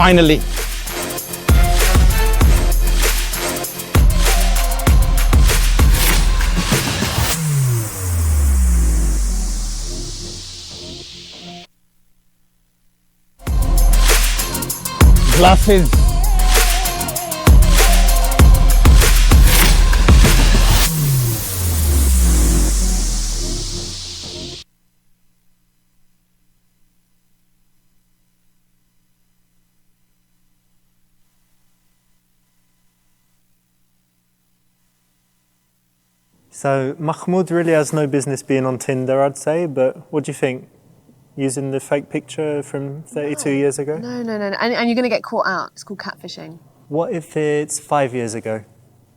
finally. Glasses. So Mahmoud really has no business being on Tinder, I'd say, but what do you think? Using the fake picture from 32 years ago? No. And you're going to get caught out. It's called catfishing. What if it's 5 years ago?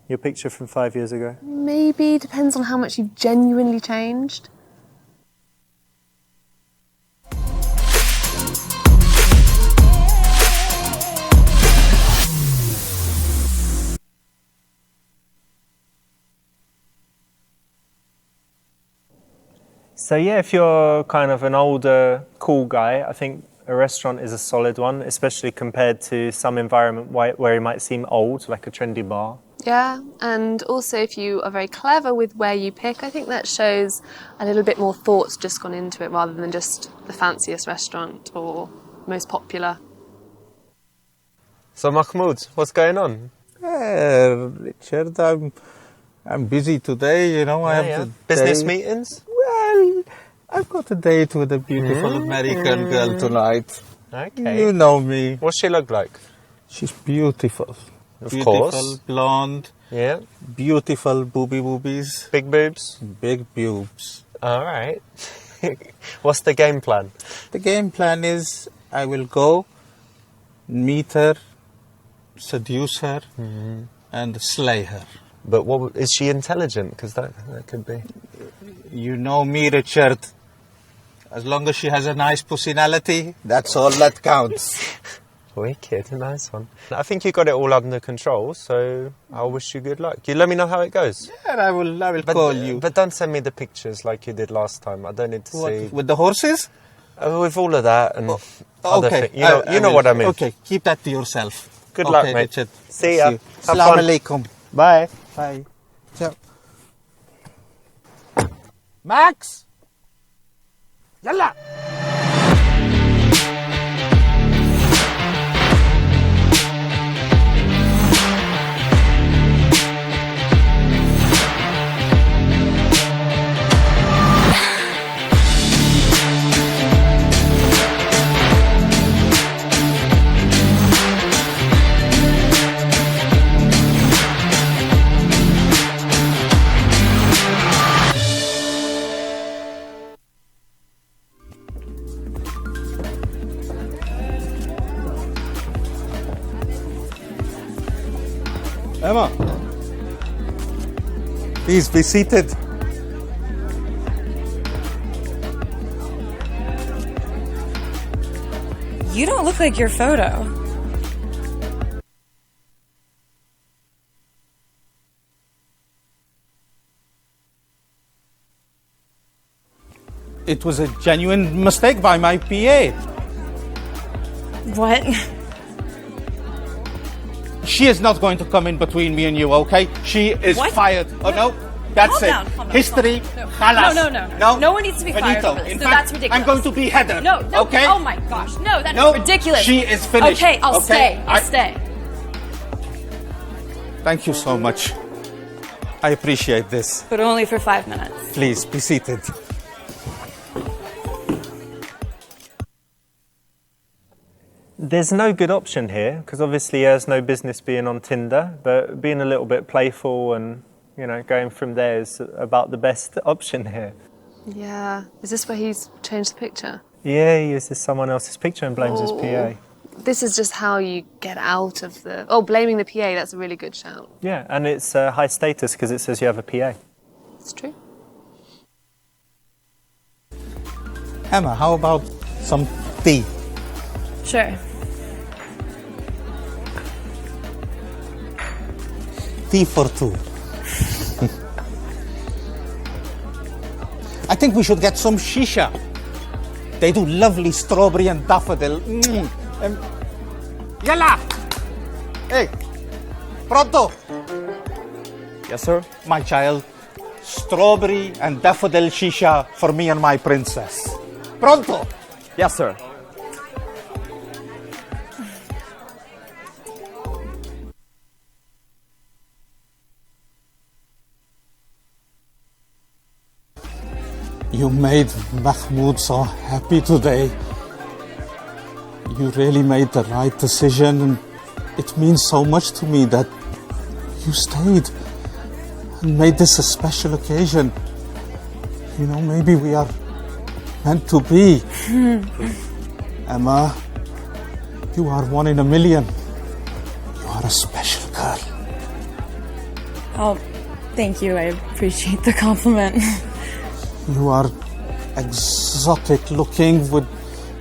Your picture from 5 years ago? Maybe, depends on how much you've genuinely changed. So yeah, if you're kind of an older, cool guy, I think a restaurant is a solid one, especially compared to some environment where it might seem old, like a trendy bar. Yeah, and also if you are very clever with where you pick, I think that shows a little bit more thought's just gone into it rather than just the fanciest restaurant or most popular. So Mahmoud, what's going on? Richard, I'm busy today, you know. I have business meetings? Well, I've got a date with a beautiful American girl tonight. Okay. You know me. What's she look like? She's beautiful. Of beautiful, course. Blonde. Yeah. Beautiful boobies. Big boobs? Big boobs. All right. What's the game plan? The game plan is I will go, meet her, seduce her, and slay her. But what is she intelligent? Because that could be. You know me, Richard. As long as she has a nice personality, that's all that counts. Wicked, nice one. I think you got it all under control, so I wish you good luck. You let me know how it goes. Yeah, I will call you. But don't send me the pictures like you did last time. I don't need to see. With the horses? With all of that and other okay. things. You know what I mean. Okay, keep that to yourself. Good luck, mate. Richard. See ya. Assalamu alaikum. Bye. Bye. Ciao. Max! Yalla! Emma, please be seated. You don't look like your photo. It was a genuine mistake by my PA. What? She is not going to come in between me and you, okay? She is fired. Oh, no? That's Calm it. down, calm down, History, calm khalas. No. No one needs to be fired Finito. over this. In No, fact, that's ridiculous. I'm going to be Heather. No, okay? Oh my gosh, no, that's ridiculous. She is finished. Okay, I'll stay. I'll stay. Thank you so much. I appreciate this. But only for 5 minutes. Please, be seated. There's no good option here, because obviously he has no business being on Tinder, but being a little bit playful and, you know, going from there is about the best option here. Yeah. Is this where he's changed the picture? Yeah, he uses someone else's picture and blames his PA. This is just how you get out of the... Oh, blaming the PA, that's a really good shout. Yeah, and it's high status because it says you have a PA. It's true. Emma, how about some tea? Sure. Tea for two. I think we should get some shisha. They do lovely strawberry and daffodil. Yalla! Hey, pronto! Yes, sir. My child, strawberry and daffodil shisha for me and my princess. Pronto! Yes, sir. You made Mahmoud so happy today. You really made the right decision, and it means so much to me that you stayed and made this a special occasion. You know, maybe we are meant to be. Emma, you are one in a million. You are a special girl. Oh, thank you. I appreciate the compliment. You are exotic looking with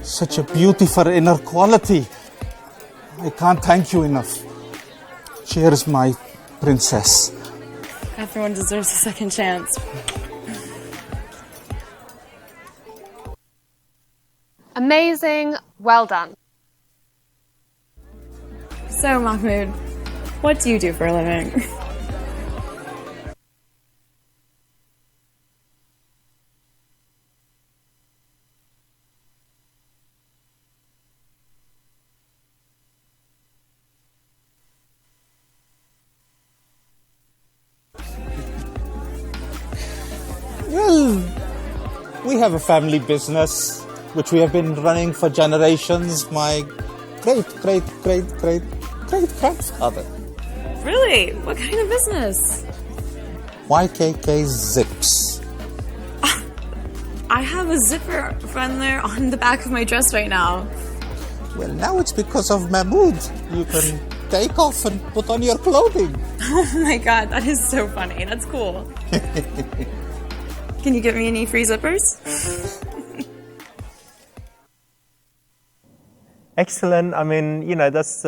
such a beautiful inner quality. I can't thank you enough. Cheers, my princess. Everyone deserves a second chance. Amazing. Well done. So, Mahmoud, what do you do for a living? Well, we have a family business which we have been running for generations. My great grandfather. Really? What kind of business? YKK Zips. I have a zipper from there on the back of my dress right now. Well, now it's because of Mahmoud. You can take off and put on your clothing. Oh my god, that is so funny. That's cool. Can you get me any free zippers? Excellent. I mean, you know, that's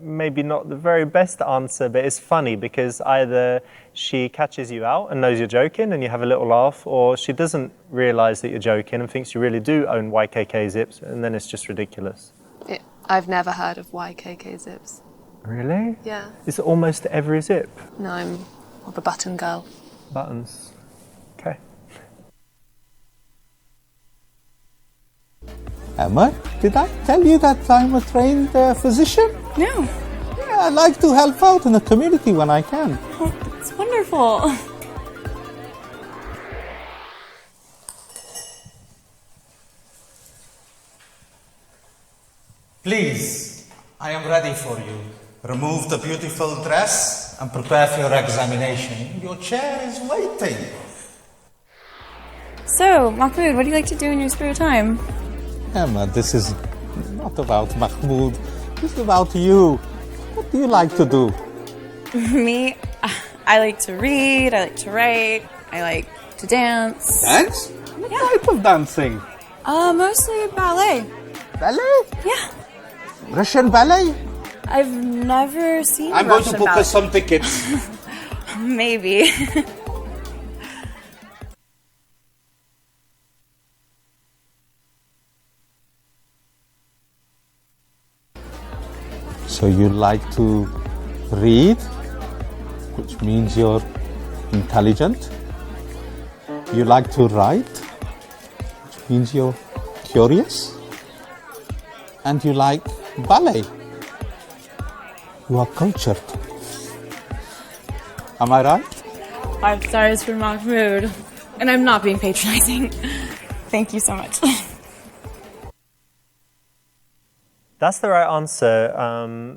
maybe not the very best answer, but it's funny because either she catches you out and knows you're joking and you have a little laugh, or she doesn't realize that you're joking and thinks you really do own YKK zips, and then it's just ridiculous. I've never heard of YKK zips. Really? Yeah. It's almost every zip. No, I'm more of a button girl. Buttons. Okay. Emma, did I tell you that I'm a trained physician? No. Yeah, I like to help out in the community when I can. Oh, it's wonderful. Please, I am ready for you. Remove the beautiful dress and prepare for your examination. Your chair is waiting. So, Mahmoud, what do you like to do in your spare time? Emma, this is not about Mahmoud. This is about you. What do you like to do? Me? I like to read, I like to write, I like to dance. Dance? What type of dancing? Mostly ballet. Ballet? Yeah. Russian ballet? I've never seen I'm going Russian to book ballet. us some tickets. Maybe. So you like to read, which means you're intelligent. You like to write, which means you're curious. And you like ballet. You are cultured. Am I right? 5 stars for Mahmoud. And I'm not being patronizing. Thank you so much. That's the right answer.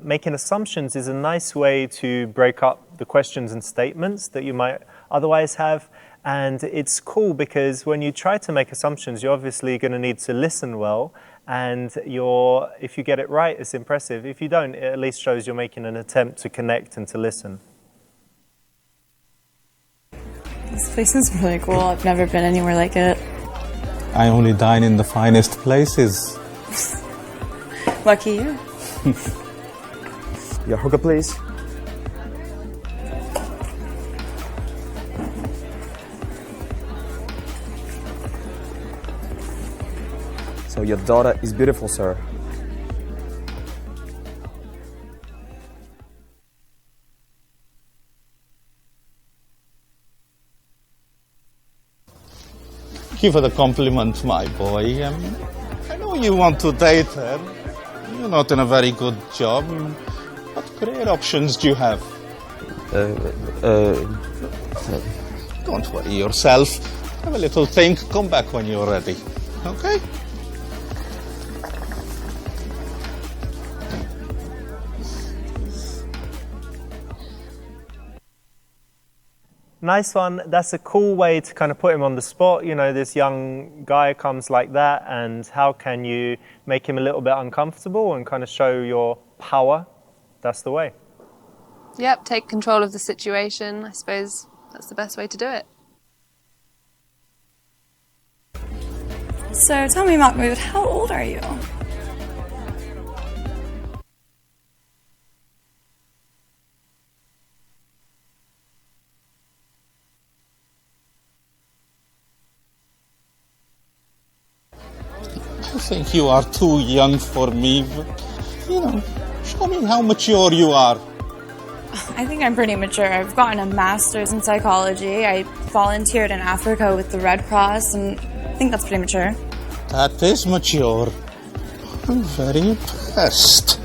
Making assumptions is a nice way to break up the questions and statements that you might otherwise have. And it's cool because when you try to make assumptions, you're obviously going to need to listen well. And if you get it right, it's impressive. If you don't, it at least shows you're making an attempt to connect and to listen. This place is really cool. I've never been anywhere like it. I only dine in the finest places. Lucky you. Your hookah, please. So your daughter is beautiful, sir. Thank you for the compliment, my boy. I know you want to date her. You're not in a very good job. What career options do you have? Don't worry yourself. Have a little think. Come back when you're ready. Okay? Nice one. That's a cool way to kind of put him on the spot. You know, this young guy comes like that, and how can you make him a little bit uncomfortable and kind of show your power? That's the way. Yep, take control of the situation. I suppose that's the best way to do it. So tell me, Mahmoud, how old are you? I think you are too young for me, but, show me how mature you are. I think I'm pretty mature. I've gotten a master's in psychology. I volunteered in Africa with the Red Cross, and I think that's pretty mature. That is mature. I'm very impressed.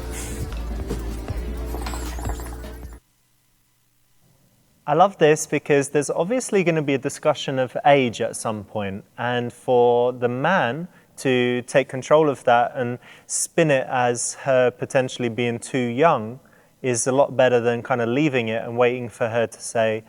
I love this because there's obviously going to be a discussion of age at some point, and for the man to take control of that and spin it as her potentially being too young is a lot better than kind of leaving it and waiting for her to say,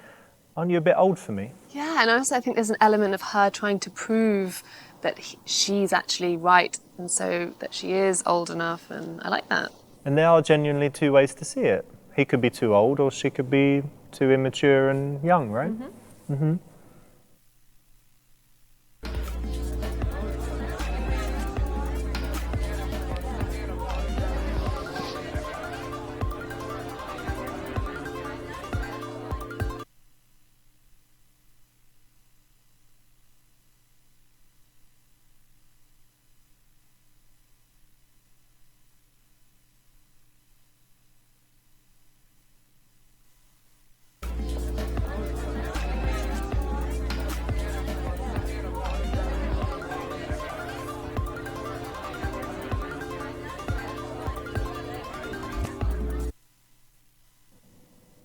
aren't you a bit old for me? Yeah, and also I think there's an element of her trying to prove that she's actually right, and so that she is old enough, and I like that. And there are genuinely two ways to see it. He could be too old, or she could be too immature and young, right? Mm-hmm. Mm-hmm.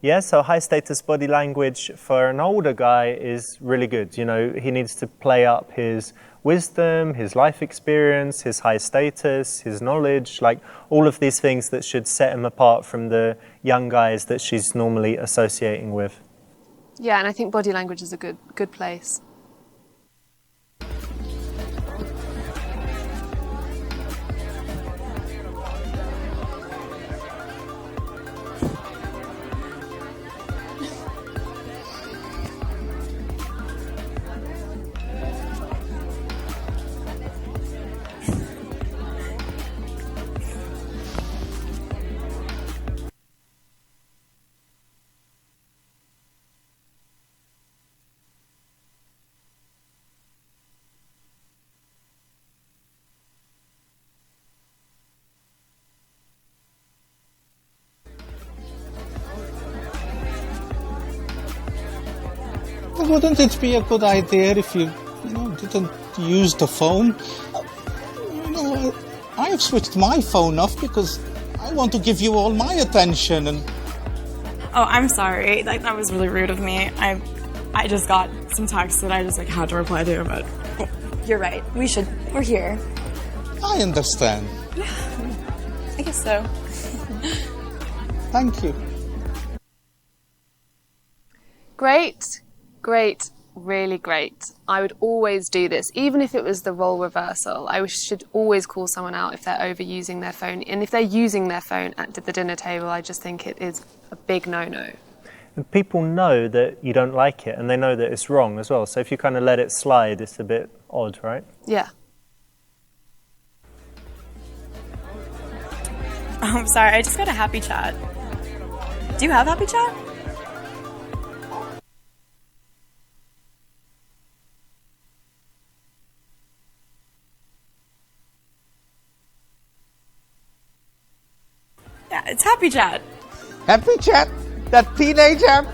Yeah, so high status body language for an older guy is really good. You know, he needs to play up his wisdom, his life experience, his high status, his knowledge, like all of these things that should set him apart from the young guys that she's normally associating with. Yeah, and I think body language is a good place. Wouldn't it be a good idea if you didn't use the phone? I have switched my phone off because I want to give you all my attention and... Oh, I'm sorry. That was really rude of me. I just got some text that I just had to reply to, but you're right. We're here. I understand. Yeah, I guess so. Thank you. Great, really great. I would always do this, even if it was the role reversal. I should always call someone out if they're overusing their phone. And if they're using their phone at the dinner table, I just think it is a big no-no. And people know that you don't like it, and they know that it's wrong as well. So if you kind of let it slide, it's a bit odd, right? Yeah. Oh, I'm sorry. I just got a happy chat. Do you have happy chat? Yeah, it's happy chat. Happy Chat? That teenager?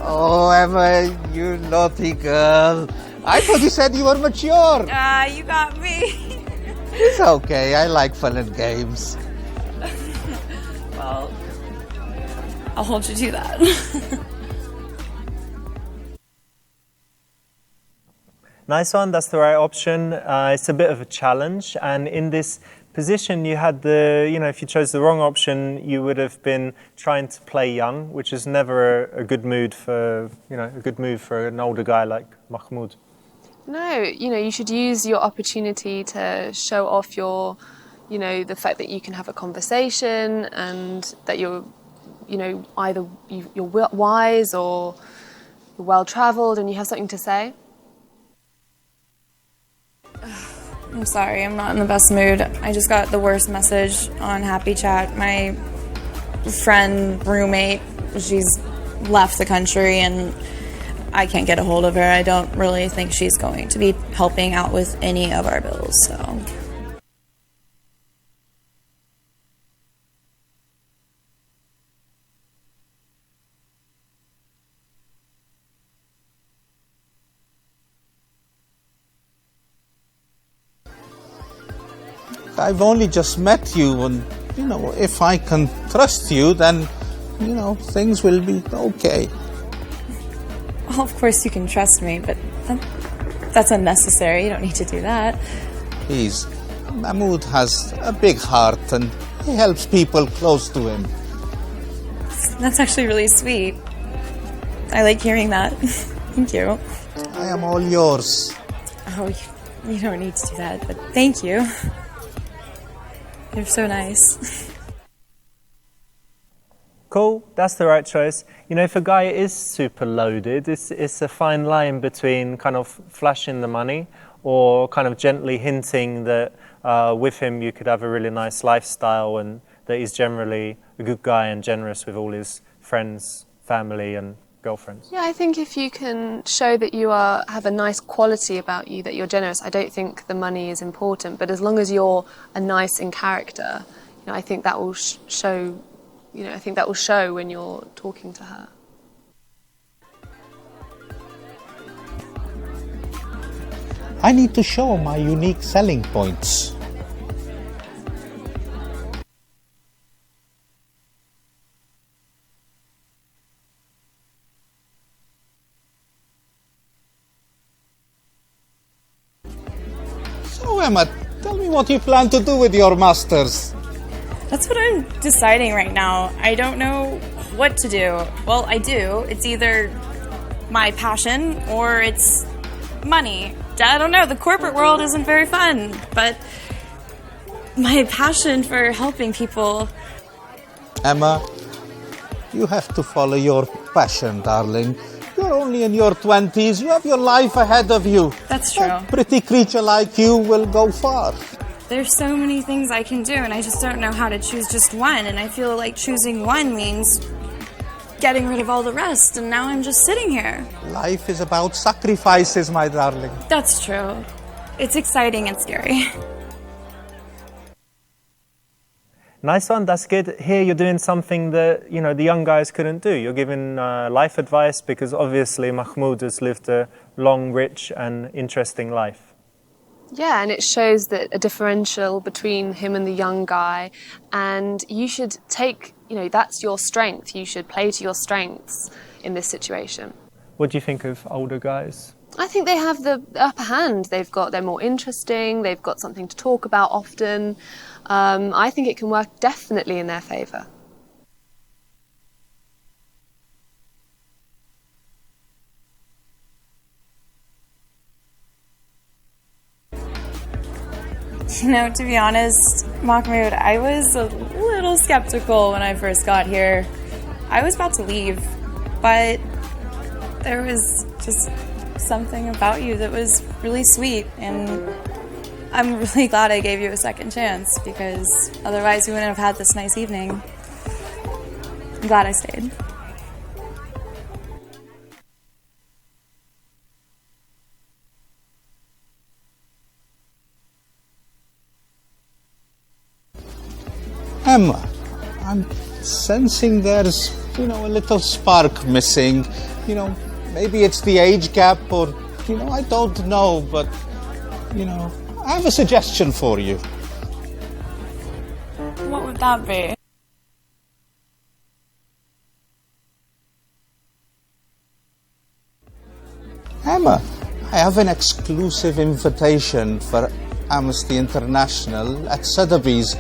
Oh, Emma, you naughty girl. I thought you said you were mature. You got me. It's okay, I like fun and games. Well, I'll hold you to that. Nice one, that's the right option. It's a bit of a challenge, and in this position you had if you chose the wrong option, you would have been trying to play young, which is never a good mood for, a good move for an older guy like Mahmoud. No, you should use your opportunity to show off your, the fact that you can have a conversation and that you're, either you're wise or you're well-travelled and you have something to say. I'm sorry, I'm not in the best mood. I just got the worst message on Happy Chat. My friend, roommate, she's left the country and I can't get a hold of her. I don't really think she's going to be helping out with any of our bills, so. I've only just met you, and, if I can trust you, then, things will be okay. Well, of course you can trust me, but that's unnecessary. You don't need to do that. Please, Mahmoud has a big heart and he helps people close to him. That's actually really sweet. I like hearing that. Thank you. I am all yours. Oh, you don't need to do that, but thank you. You're so nice. Cool, that's the right choice. If a guy is super loaded, it's a fine line between kind of flashing the money or kind of gently hinting that with him you could have a really nice lifestyle and that he's generally a good guy and generous with all his friends, family and girlfriends. Yeah, I think if you can show that you have a nice quality about you, that you're generous, I don't think the money is important. But as long as you're a nice in character, I think that will show. I think that will show when you're talking to her. I need to show my unique selling points. So, Emma, tell me what you plan to do with your masters. That's what I'm deciding right now. I don't know what to do. Well, I do. It's either my passion or it's money. I don't know. The corporate world isn't very fun, but my passion for helping people. Emma, you have to follow your passion, darling. You're only in your 20s. You have your life ahead of you. That's true. A pretty creature like you will go far. There's so many things I can do, and I just don't know how to choose just one, and I feel like choosing one means getting rid of all the rest, and now I'm just sitting here. Life is about sacrifices, my darling. That's true. It's exciting and scary. Nice one, that's good. Here you're doing something that, the young guys couldn't do. You're giving life advice because obviously Mahmoud has lived a long, rich and interesting life. Yeah, and it shows that a differential between him and the young guy, and you should take, that's your strength. You should play to your strengths in this situation. What do you think of older guys? I think they have the upper hand. They're more interesting, they've got something to talk about often. I think it can work definitely in their favour. To be honest, Mahmoud, I was a little skeptical when I first got here. I was about to leave, but there was just something about you that was really sweet, and I'm really glad I gave you a second chance because otherwise we wouldn't have had this nice evening. I'm glad I stayed. Emma, I'm sensing there's, a little spark missing. Maybe it's the age gap or I don't know, but, I have a suggestion for you. What would that be? Emma, I have an exclusive invitation for Amnesty International at Sotheby's.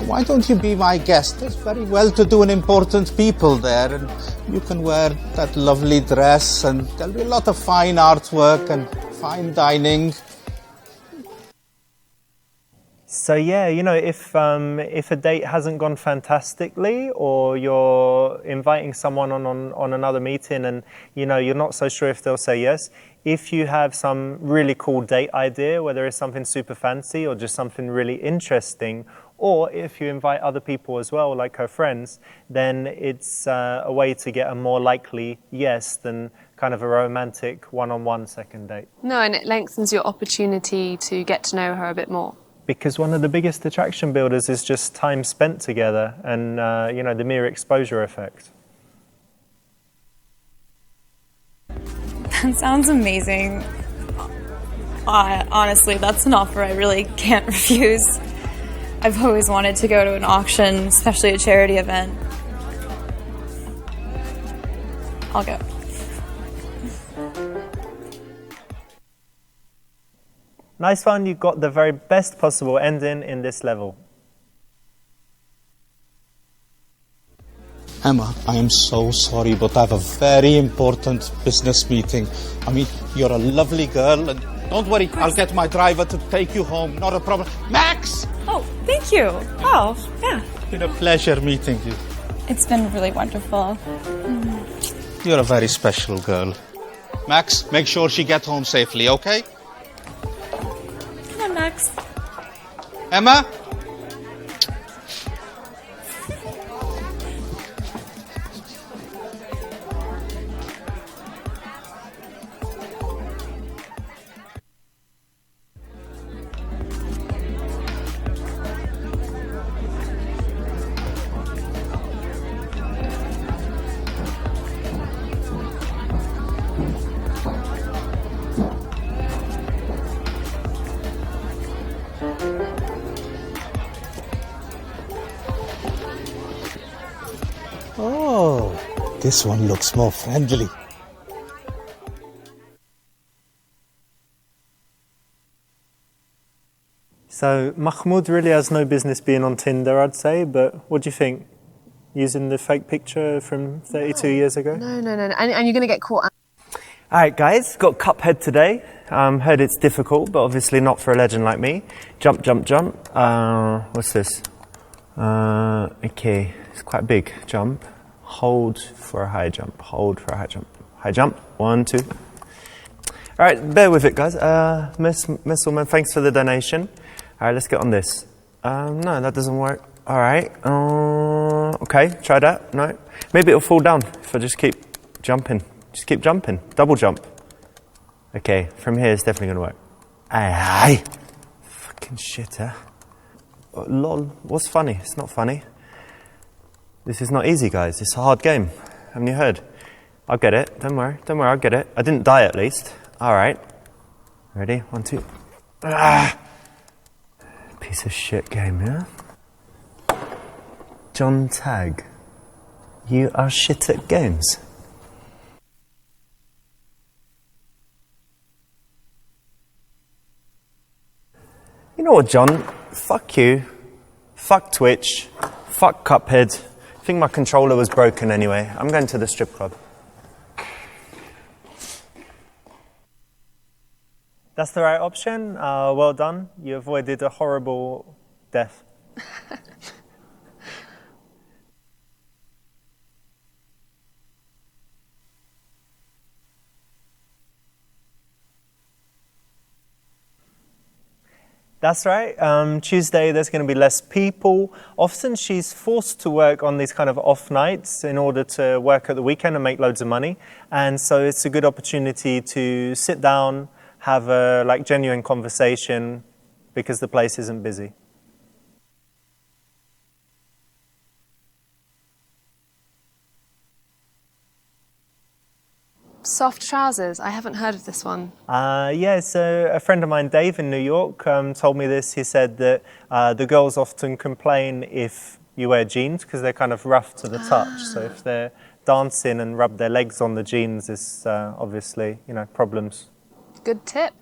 Why don't you be my guest? There's very well-to-do and important people there, and you can wear that lovely dress, and there'll be a lot of fine artwork and fine dining. So yeah, if a date hasn't gone fantastically, or you're inviting someone on another meeting, and you're not so sure if they'll say yes, if you have some really cool date idea, whether it's something super fancy or just something really interesting, or if you invite other people as well, like her friends, then it's a way to get a more likely yes than kind of a romantic one-on-one second date. No, and it lengthens your opportunity to get to know her a bit more. Because one of the biggest attraction builders is just time spent together and, the mere exposure effect. That sounds amazing. Honestly, that's an offer I really can't refuse. I've always wanted to go to an auction, especially a charity event. I'll go. Nice one, you got the very best possible ending in this level. Emma, I am so sorry, but I have a very important business meeting. You're a lovely girl, and don't worry, I'll get my driver to take you home. Not a problem. Max! Oh, thank you. Oh, yeah. It's been a pleasure meeting you. It's been really wonderful. You're a very special girl. Max, make sure she gets home safely, okay? Come on, Max. Emma? Oh, this one looks more friendly. So Mahmoud really has no business being on Tinder, I'd say, but what do you think? Using the fake picture from 32 years ago? No. And you're going to get caught. All right, guys, got Cuphead today. Heard it's difficult, but obviously not for a legend like me. Jump, jump, jump. What's this? Okay, it's quite a big jump. Hold for a high jump. Hold for a high jump. High jump. 1, 2. All right, bear with it, guys. Miss Woman, thanks for the donation. All right, let's get on this. No, that doesn't work. All right. Okay, try that. No. Maybe it'll fall down if I just keep jumping. Just keep jumping. Double jump. Okay, from here it's definitely going to work. Aye. Fucking shit, huh? Oh, lol. What's funny? It's not funny. This is not easy, guys. It's a hard game. Haven't you heard? I'll get it. Don't worry, I'll get it. I didn't die at least. All right. Ready? 1, 2. Ah! Piece of shit game, yeah? John Tagg, you are shit at games. You know what, John? Fuck you. Fuck Twitch. Fuck Cuphead. I think my controller was broken anyway. I'm going to the strip club. That's the right option. Well done. You avoided a horrible death. That's right. Tuesday, there's going to be less people. Often she's forced to work on these kind of off nights in order to work at the weekend and make loads of money. And so it's a good opportunity to sit down, have a genuine conversation because the place isn't busy. Soft trousers. I haven't heard of this one. Yeah, so a friend of mine, Dave, in New York, told me this. He said that the girls often complain if you wear jeans because they're kind of rough to the touch. So if they're dancing and rub their legs on the jeans, it's obviously, problems. Good tip.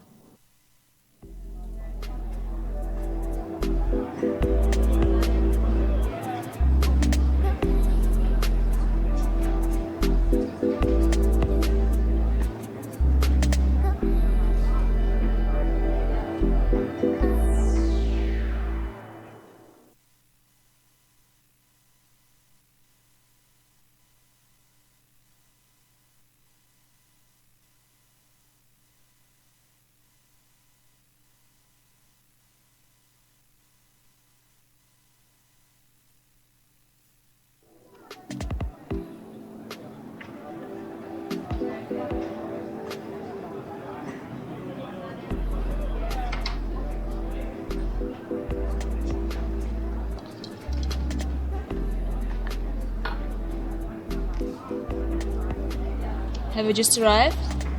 Have you just arrived?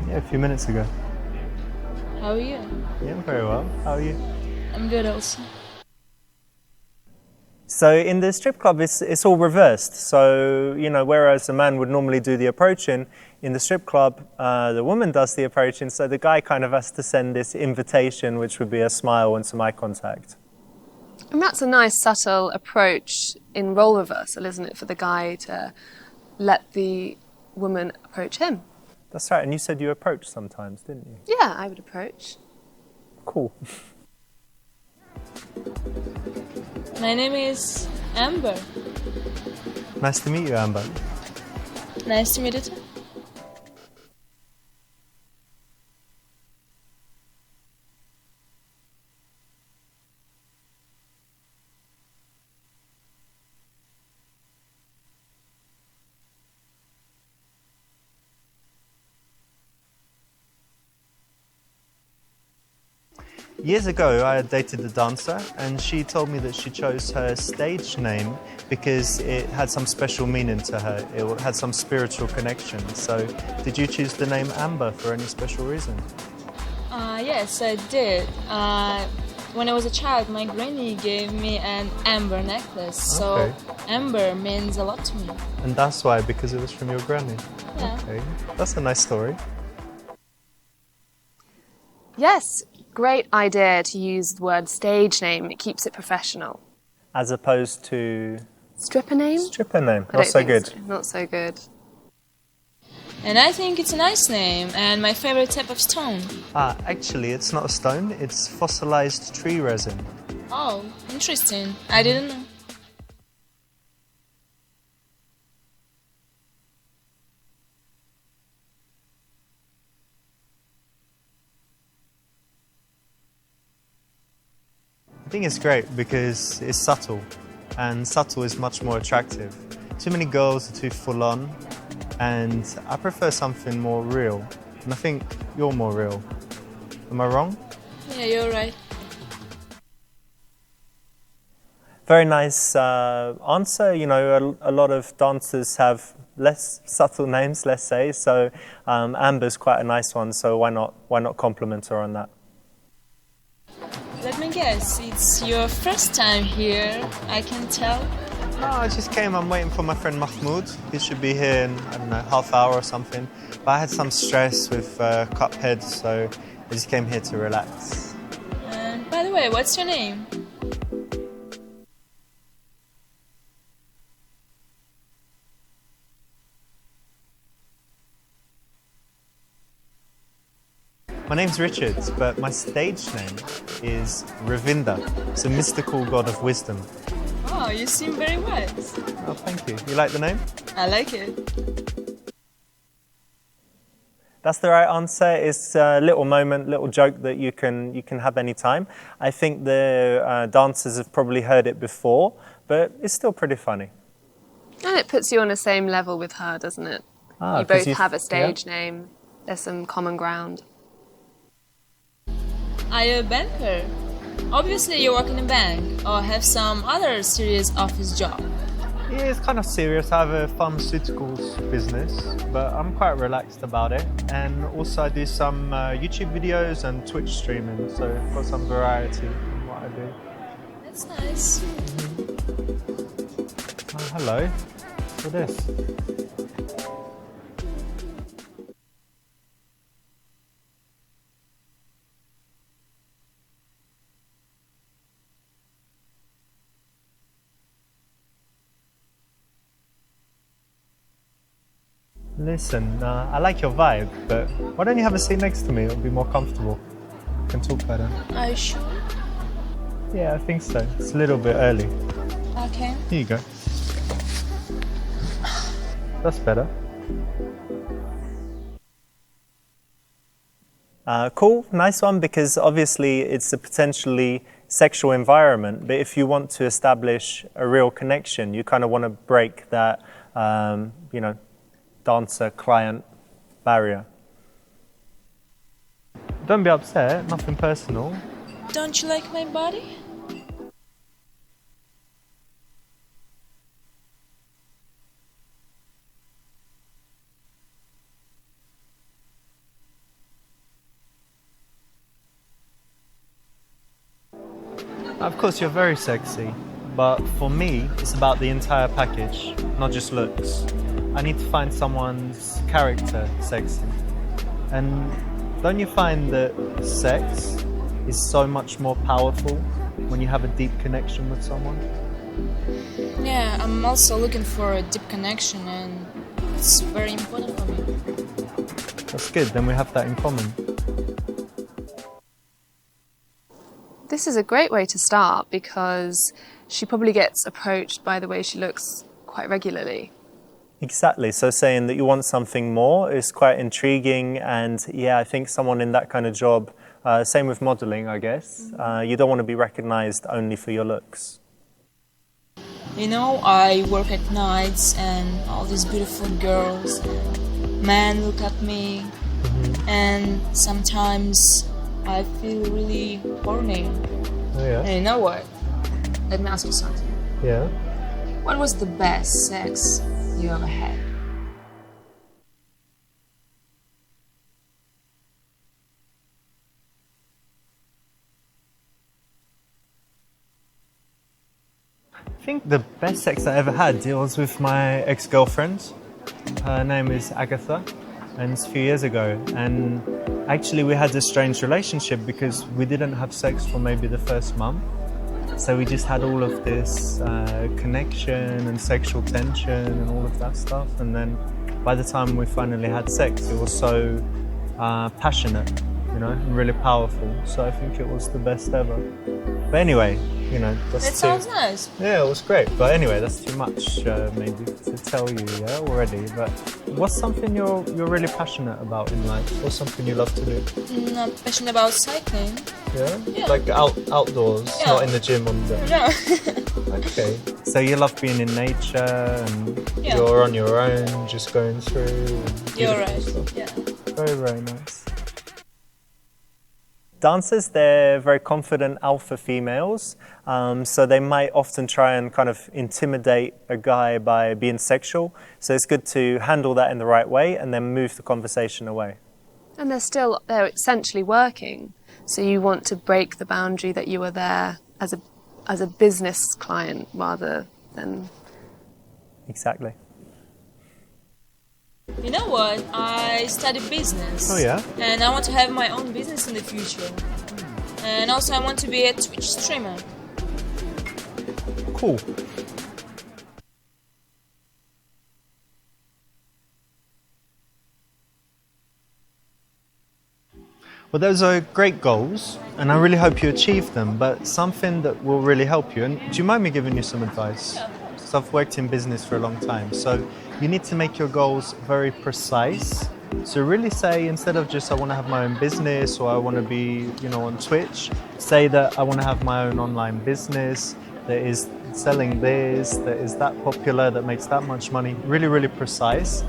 Yeah, a few minutes ago. How are you? Yeah, I'm very well. How are you? I'm good also. So in the strip club, it's all reversed. So, whereas a man would normally do the approaching, in the strip club, the woman does the approaching, so the guy kind of has to send this invitation, which would be a smile and some eye contact. And that's a nice subtle approach in role reversal, isn't it, for the guy to let the woman approach him? That's right, and you said you approach sometimes, didn't you? Yeah, I would approach. Cool. My name is Amber. Nice to meet you, Amber. Nice to meet you too. Years ago, I had dated a dancer, and she told me that she chose her stage name because it had some special meaning to her. It had some spiritual connection. So, did you choose the name Amber for any special reason? Yes, I did. When I was a child, my granny gave me an amber necklace. So, amber means a lot to me. And that's why, because it was from your granny? Yeah. Okay, that's a nice story. Yes, great idea to use the word stage name. It keeps it professional. As opposed to... Stripper name? Stripper name, I not don't so think good. so. Not so good. And I think it's a nice name and my favorite type of stone. Actually, it's not a stone, it's fossilized tree resin. Oh, interesting. I didn't know. I think it's great because it's subtle, and subtle is much more attractive. Too many girls are too full on, and I prefer something more real. And I think you're more real. Am I wrong? Yeah, you're right. Very nice answer. A lot of dancers have less subtle names, let's say. So Amber's quite a nice one. So why not compliment her on that? Let me guess, it's your first time here, I can tell. No, I just came. I'm waiting for my friend Mahmoud. He should be here in, I don't know, half hour or something. But I had some stress with Cuphead, so I just came here to relax. And by the way, what's your name? My name's Richard, but my stage name is Ravinda. It's a mystical god of wisdom. Oh, you seem very wise. Oh, thank you. You like the name? I like it. That's the right answer. It's a little moment, little joke that you can have any time. I think the dancers have probably heard it before, but it's still pretty funny. And it puts you on the same level with her, doesn't it? You both have a stage name. There's some common ground. Are you a banker? Obviously you work in a bank or have some other serious office job. Yeah, it's kind of serious. I have a pharmaceuticals business, but I'm quite relaxed about it. And also I do some YouTube videos and Twitch streaming, so I've got some variety in what I do. That's nice. Oh, hello. What's this? Listen, I like your vibe, but why don't you have a seat next to me? It'll be more comfortable. We can talk better. Are you sure? Yeah, I think so. It's a little bit early. Okay. Here you go. That's better. Cool, nice one, because obviously it's a potentially sexual environment, but if you want to establish a real connection, you kind of want to break that, dancer-client barrier. Don't be upset, nothing personal. Don't you like my body? Of course, you're very sexy, but for me, it's about the entire package, not just looks. I need to find someone's character sexy. And don't you find that sex is so much more powerful when you have a deep connection with someone? Yeah, I'm also looking for a deep connection, and it's very important for me. That's good, then we have that in common. This is a great way to start because she probably gets approached by the way she looks quite regularly. Exactly, so saying that you want something more is quite intriguing, and yeah, I think someone in that kind of job, same with modelling, I guess, you don't want to be recognised only for your looks. You know, I work at nights and all these beautiful girls, men look at me, and sometimes I feel really horny. Oh yeah? And you know what? Let me ask you something. Yeah? What was the best sex you ever had? I think the best sex I ever had was with my ex-girlfriend. Her name is Agatha, and it's a few years ago. And actually we had a strange relationship because we didn't have sex for maybe the first month. So we just had all of this connection and sexual tension and all of that stuff. And then by the time we finally had sex, it was so passionate, and really powerful. So I think it was the best ever. But anyway, that's That sounds nice. Yeah, it was great. But anyway, that's too much maybe to tell you already. But what's something you're really passionate about in life? What's something you love to do? I'm passionate about cycling. Yeah? Like outdoors, not in the gym on the... No. Okay. So you love being in nature and you're on your own, just going through. You're right. Stuff. Yeah. Very, very nice. Dancers, they're very confident alpha females, so they might often try and kind of intimidate a guy by being sexual. So it's good to handle that in the right way and then move the conversation away. And they're essentially working. So you want to break the boundary that you were there as a business client rather than... Exactly. You know what? I study business. Oh yeah? And I want to have my own business in the future. And also I want to be a Twitch streamer. Cool. Well, those are great goals, and I really hope you achieve them, but something that will really help you, and do you mind me giving you some advice? So I've worked in business for a long time, so you need to make your goals very precise. So really say, instead of just I want to have my own business or I want to be, on Twitch, say that I want to have my own online business that is selling this, that is that popular, that makes that much money. Really, really precise.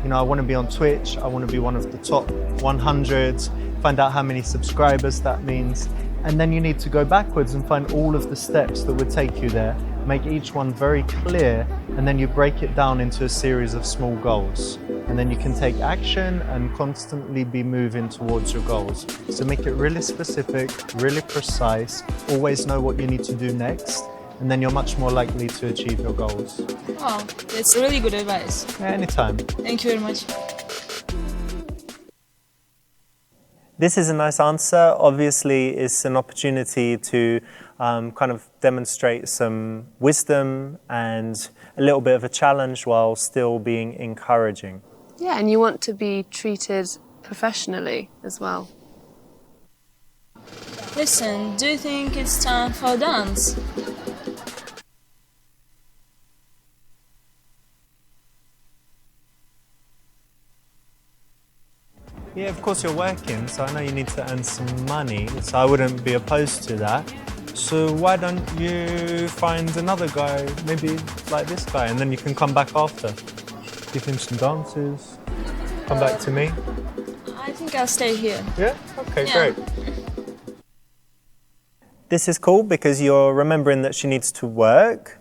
I want to be on Twitch, I want to be one of the top 100, find out how many subscribers that means, and then you need to go backwards and find all of the steps that would take you there. make each one very clear, and then you break it down into a series of small goals. And then you can take action and constantly be moving towards your goals. So make it really specific, really precise, always know what you need to do next, and then you're much more likely to achieve your goals. Wow, that's really good advice. Yeah, anytime. Thank you very much. This is a nice answer. Obviously, it's an opportunity to kind of demonstrate some wisdom and a little bit of a challenge while still being encouraging. Yeah, and you want to be treated professionally as well. Listen, do you think it's time for a dance? Yeah, of course you're working, so I know you need to earn some money, so I wouldn't be opposed to that. So why don't you find another guy, maybe like this guy, and then you can come back after. Give him some dances, come back to me. I think I'll stay here. Yeah? Okay, Yeah. great. This is cool because you're remembering that she needs to work,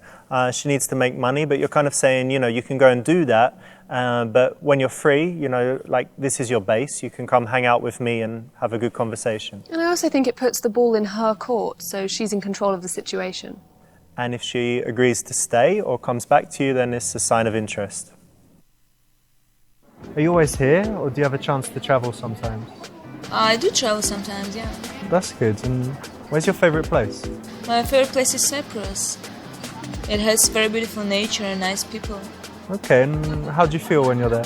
she needs to make money, but you're kind of saying, you know, you can go and do that, but when you're free, you know, like this is your base, you can come hang out with me and have a good conversation. And I also think it puts the ball in her court, so she's in control of the situation. And if she agrees to stay or comes back to you, then it's a sign of interest. Are you always here, or do you have a chance to travel sometimes? I do travel sometimes, yeah. That's good. And where's your favorite place? My favorite place is Cyprus. It has very beautiful nature and nice people. Okay, and how do you feel when you're there?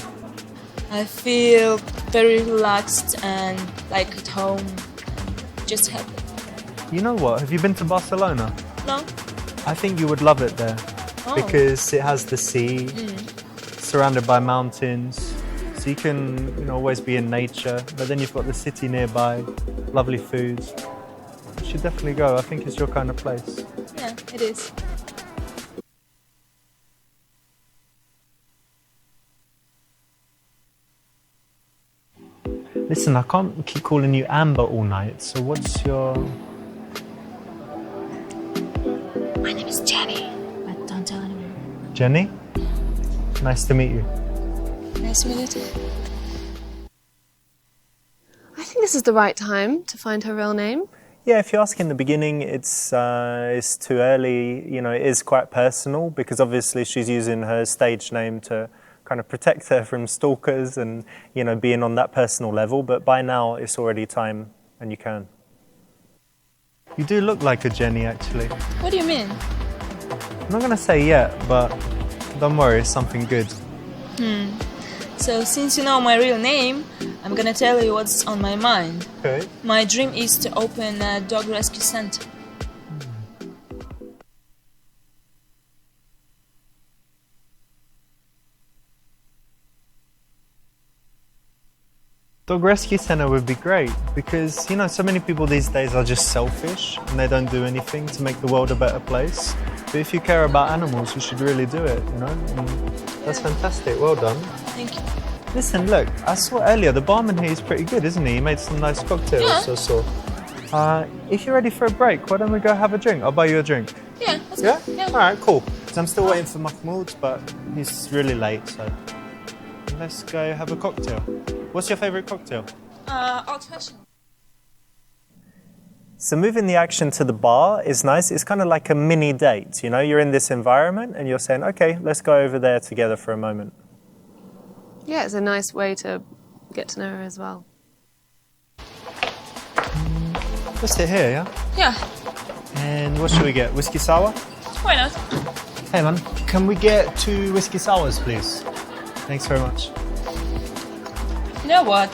I feel very relaxed and like at home. Just happy. You know what? Have you been to Barcelona? No? I think you would love it there because it has the sea, surrounded by mountains, so you can, you know, always be in nature. But then you've got the city nearby, lovely food. You should definitely go. I think it's your kind of place. Yeah, it is. Listen, I can't keep calling you Amber all night. So what's your? My name is Jenny, but don't tell anyone. Jenny? Nice to meet you. Nice to meet you too. I think this is the right time to find her real name. Yeah, if you ask in the beginning, it's too early. You know, it is quite personal because obviously she's using her stage name to kind of protect her from stalkers and, you know, being on that personal level. But by now, it's already time, and you can. You do look like a Jenny, actually. What do you mean? I'm not gonna say yet, but don't worry, it's something good. So since you know my real name, I'm gonna tell you what's on my mind. Okay. My dream is to open a dog rescue center. Dog rescue center would be great because, you know, so many people these days are just selfish and they don't do anything to make the world a better place. But if you care about animals, you should really do it, you know? And that's fantastic. Well done. Thank you. Listen, look, I saw earlier the barman here is pretty good, isn't he? He made some nice cocktails, Yeah. I saw. If you're ready for a break, why don't we go have a drink? I'll buy you a drink. Yeah, let's Yeah? go. Yeah. All right, cool. 'Cause I'm still waiting for Mahmoud, but he's really late, so let's go have a cocktail. What's your favorite cocktail? Old fashioned. So moving the action to the bar is nice. It's kind of like a mini date, you know? You're in this environment and you're saying, okay, let's go over there together for a moment. Yeah, it's a nice way to get to know her as well. Let's sit here, yeah? Yeah, And what should we get? Whiskey sour? why not? Hey man, can we get 2 whiskey sours, please? Thanks very much. You know what?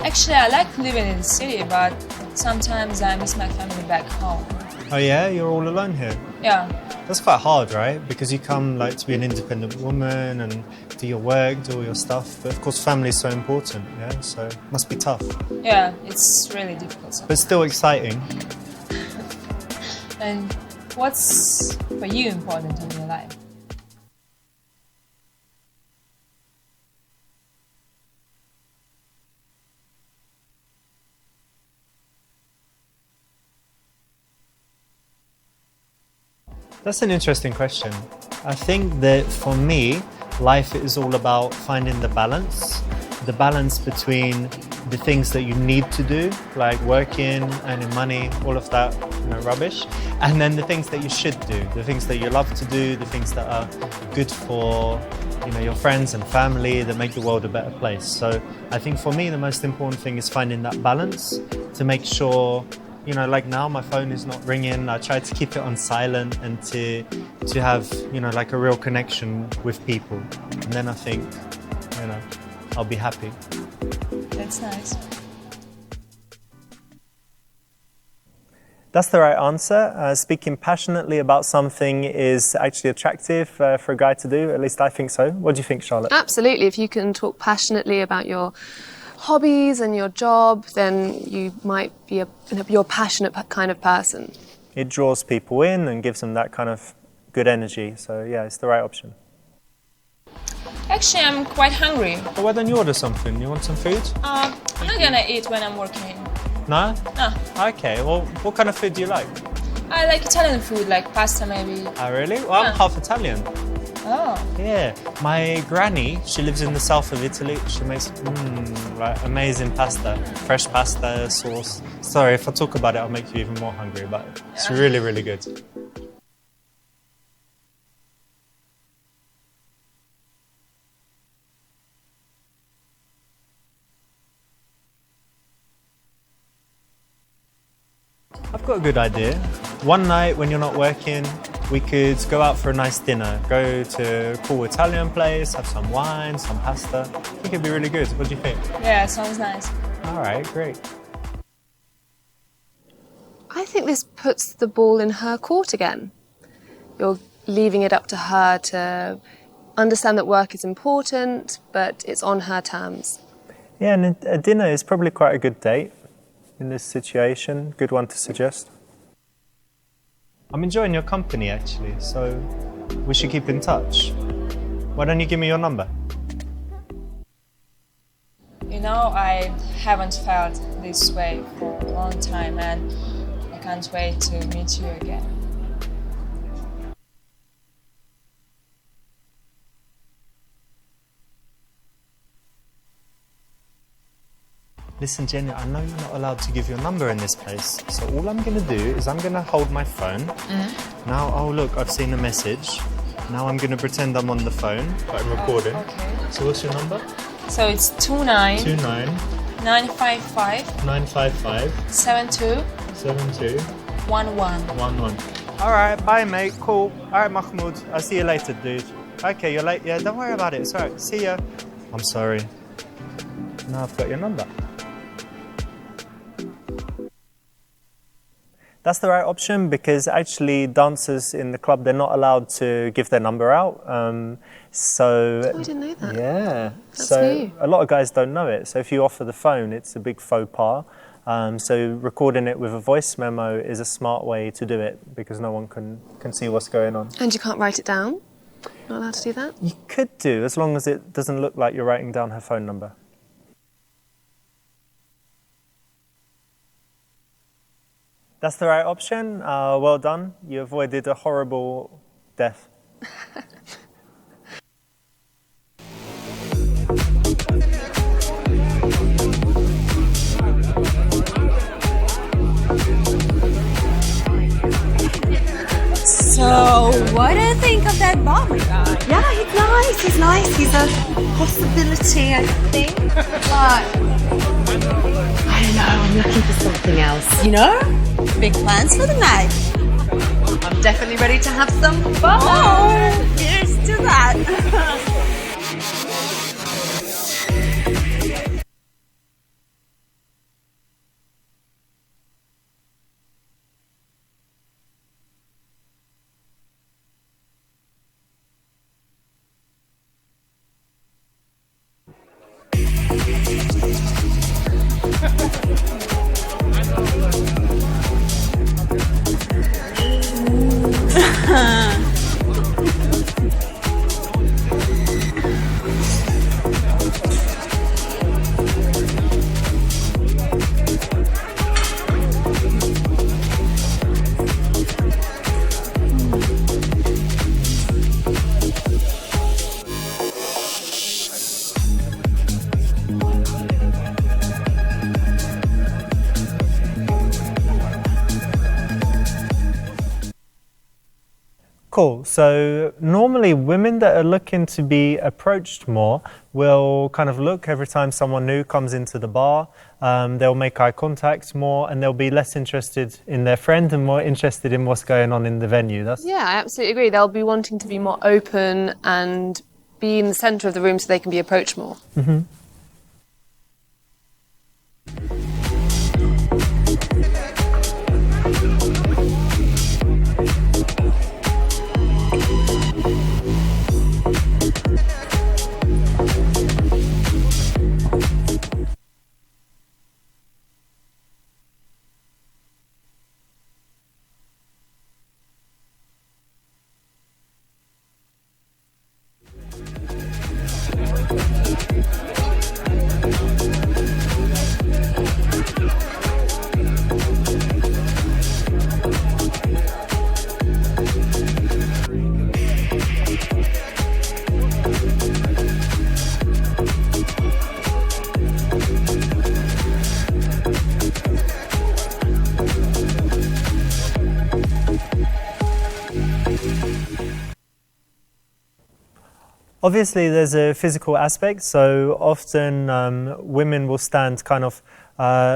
Actually, I like living in the city, but sometimes I miss my family back home. Oh yeah, you're all alone here? Yeah, That's quite hard, right? Because you come like to be an independent woman and do your work, do all your stuff. But of course, family is so important, yeah? So it must be tough. yeah, it's really difficult. But still exciting. And what's for you important in your life? That's an interesting question. I think that for me, life is all about finding the balance between the things that you need to do, like working, earning money, all of that, rubbish, and then the things that you should do, the things that you love to do, the things that are good for, your friends and family, that make the world a better place. So I think for me, the most important thing is finding that balance to make sure, like now my phone is not ringing. I try to keep it on silent and to have, like a real connection with people. And then I think, I'll be happy. That's nice. That's the right answer. Speaking passionately about something is actually attractive for a guy to do. At least I think so. What do you think, Charlotte? Absolutely. If you can talk passionately about your hobbies and your job, then you might be you're a passionate kind of person. It draws people in and gives them that kind of good energy. So yeah, it's the right option. Actually, I'm quite hungry. Well, why don't you order something? You want some food? I'm not gonna eat when I'm working. No? No. Okay, well, what kind of food do you like? I like Italian food, like pasta maybe. Oh, really? Well, I'm half Italian. Oh. Yeah. My granny, she lives in the south of Italy. She makes amazing pasta, fresh pasta, sauce. Sorry, if I talk about it, I'll make you even more hungry, but it's really, really good. I've got a good idea. One night when you're not working, we could go out for a nice dinner. Go to a cool Italian place, have some wine, some pasta. I think it'd be really good. What do you think? Yeah, sounds nice. All right, great. I think this puts the ball in her court again. You're leaving it up to her to understand that work is important, but it's on her terms. Yeah, and a dinner is probably quite a good date in this situation. Good one to suggest. I'm enjoying your company, actually, so we should keep in touch. Why don't you give me your number? I haven't felt this way for a long time, and I can't wait to meet you again. Listen, Jenny, I know you're not allowed to give your number in this place, so all I'm going to do is I'm going to hold my phone. Now, oh look, I've seen a message. Now I'm going to pretend I'm on the phone, but I'm recording. Okay. So what's your number? So it's 29 29 955 955 72 72 11. 11. All right, bye, mate. Cool. All right, Mahmoud. I'll see you later, dude. Okay, you're late. Yeah, don't worry about it. It's all right. See ya. I'm sorry. Now I've got your number. That's the right option because actually dancers in the club, they're not allowed to give their number out. Oh, I didn't know that. Yeah. That's so new. a lot of guys don't know it. So if you offer the phone, it's a big faux pas. So recording it with a voice memo is a smart way to do it because no one can see what's going on. And you can't write it down? Not allowed to do that? You could do, as long as it doesn't look like you're writing down her phone number. That's the right option. Well done. You avoided a horrible death. So, what do you think of that Bobby guy? Yeah, he's nice. He's a possibility, I think. But I don't know, I'm looking for something else, you know? Big plans for the night. I'm definitely ready to have some fun. Oh, here's to that. Cool. So normally women that are looking to be approached more will kind of look every time someone new comes into the bar. They'll make eye contact more, and they'll be less interested in their friend and more interested in what's going on in the venue. Yeah, I absolutely agree. They'll be wanting to be more open and be in the centre of the room so they can be approached more. Mm-hmm. Obviously, there's a physical aspect, so often women will stand kind of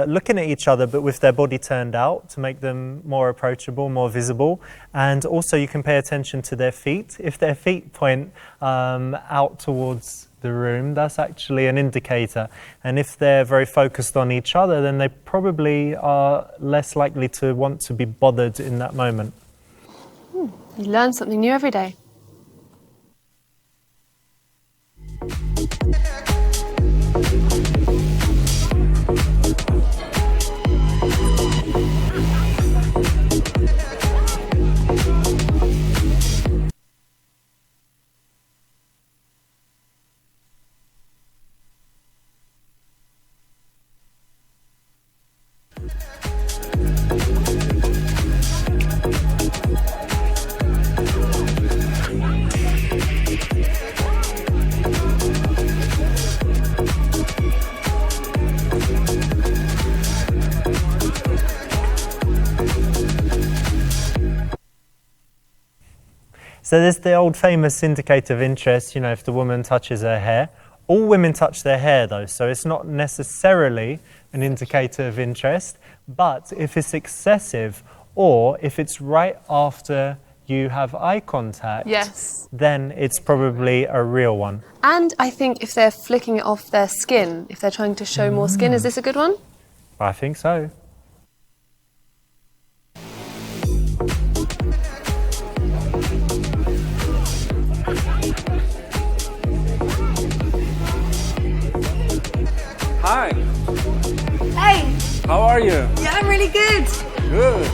looking at each other, but with their body turned out to make them more approachable, more visible. And also you can pay attention to their feet. If their feet point out towards the room, that's actually an indicator. And if they're very focused on each other, then they probably are less likely to want to be bothered in that moment. You learn something new every day. So there's the old famous indicator of interest, you know, if the woman touches her hair. All women touch their hair though, so it's not necessarily an indicator of interest, but if it's excessive or if it's right after you have eye contact, yes, then it's probably a real one. And I think if they're flicking it off their skin, if they're trying to show more skin, is this a good one? I think so. Hi. Hey, How are you? yeah, I'm really good. Good.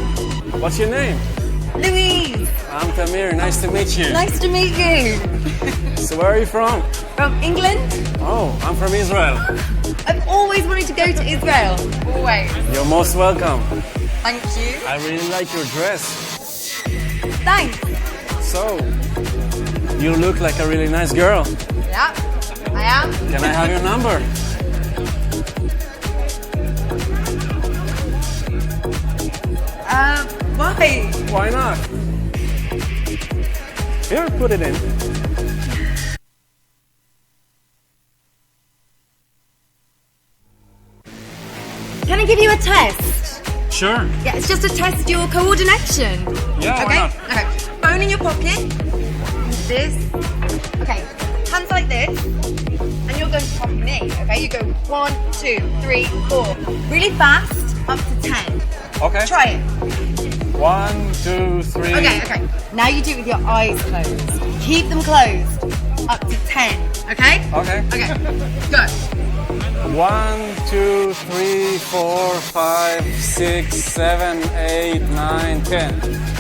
What's your name? Louise, I'm Tamir. Nice to meet you. nice to meet you. So where are you from? From England? Oh, I'm from Israel. I've always wanted to go to Israel. Always. You're most welcome. Thank you. I really like your dress. Thanks. So, you look like a really nice girl. Yeah, I am. Can I have your number? Why? Why not? Here, put it in. Can I give you a test? Sure. Yeah, it's just to test your coordination. Yeah, why Okay? not? Okay. Phone in your pocket. This. Okay. Hands like this. And you're going to copy me. Okay? You go 1, 2, 3, 4. Really fast, up to 10. Okay. Try it. 1, 2, 3. Okay. Now you do it with your eyes closed. Keep them closed. Up to 10. Okay? Okay. Okay. Go. 1, 2, 3, 4, 5, 6, 7, 8, 9, 10.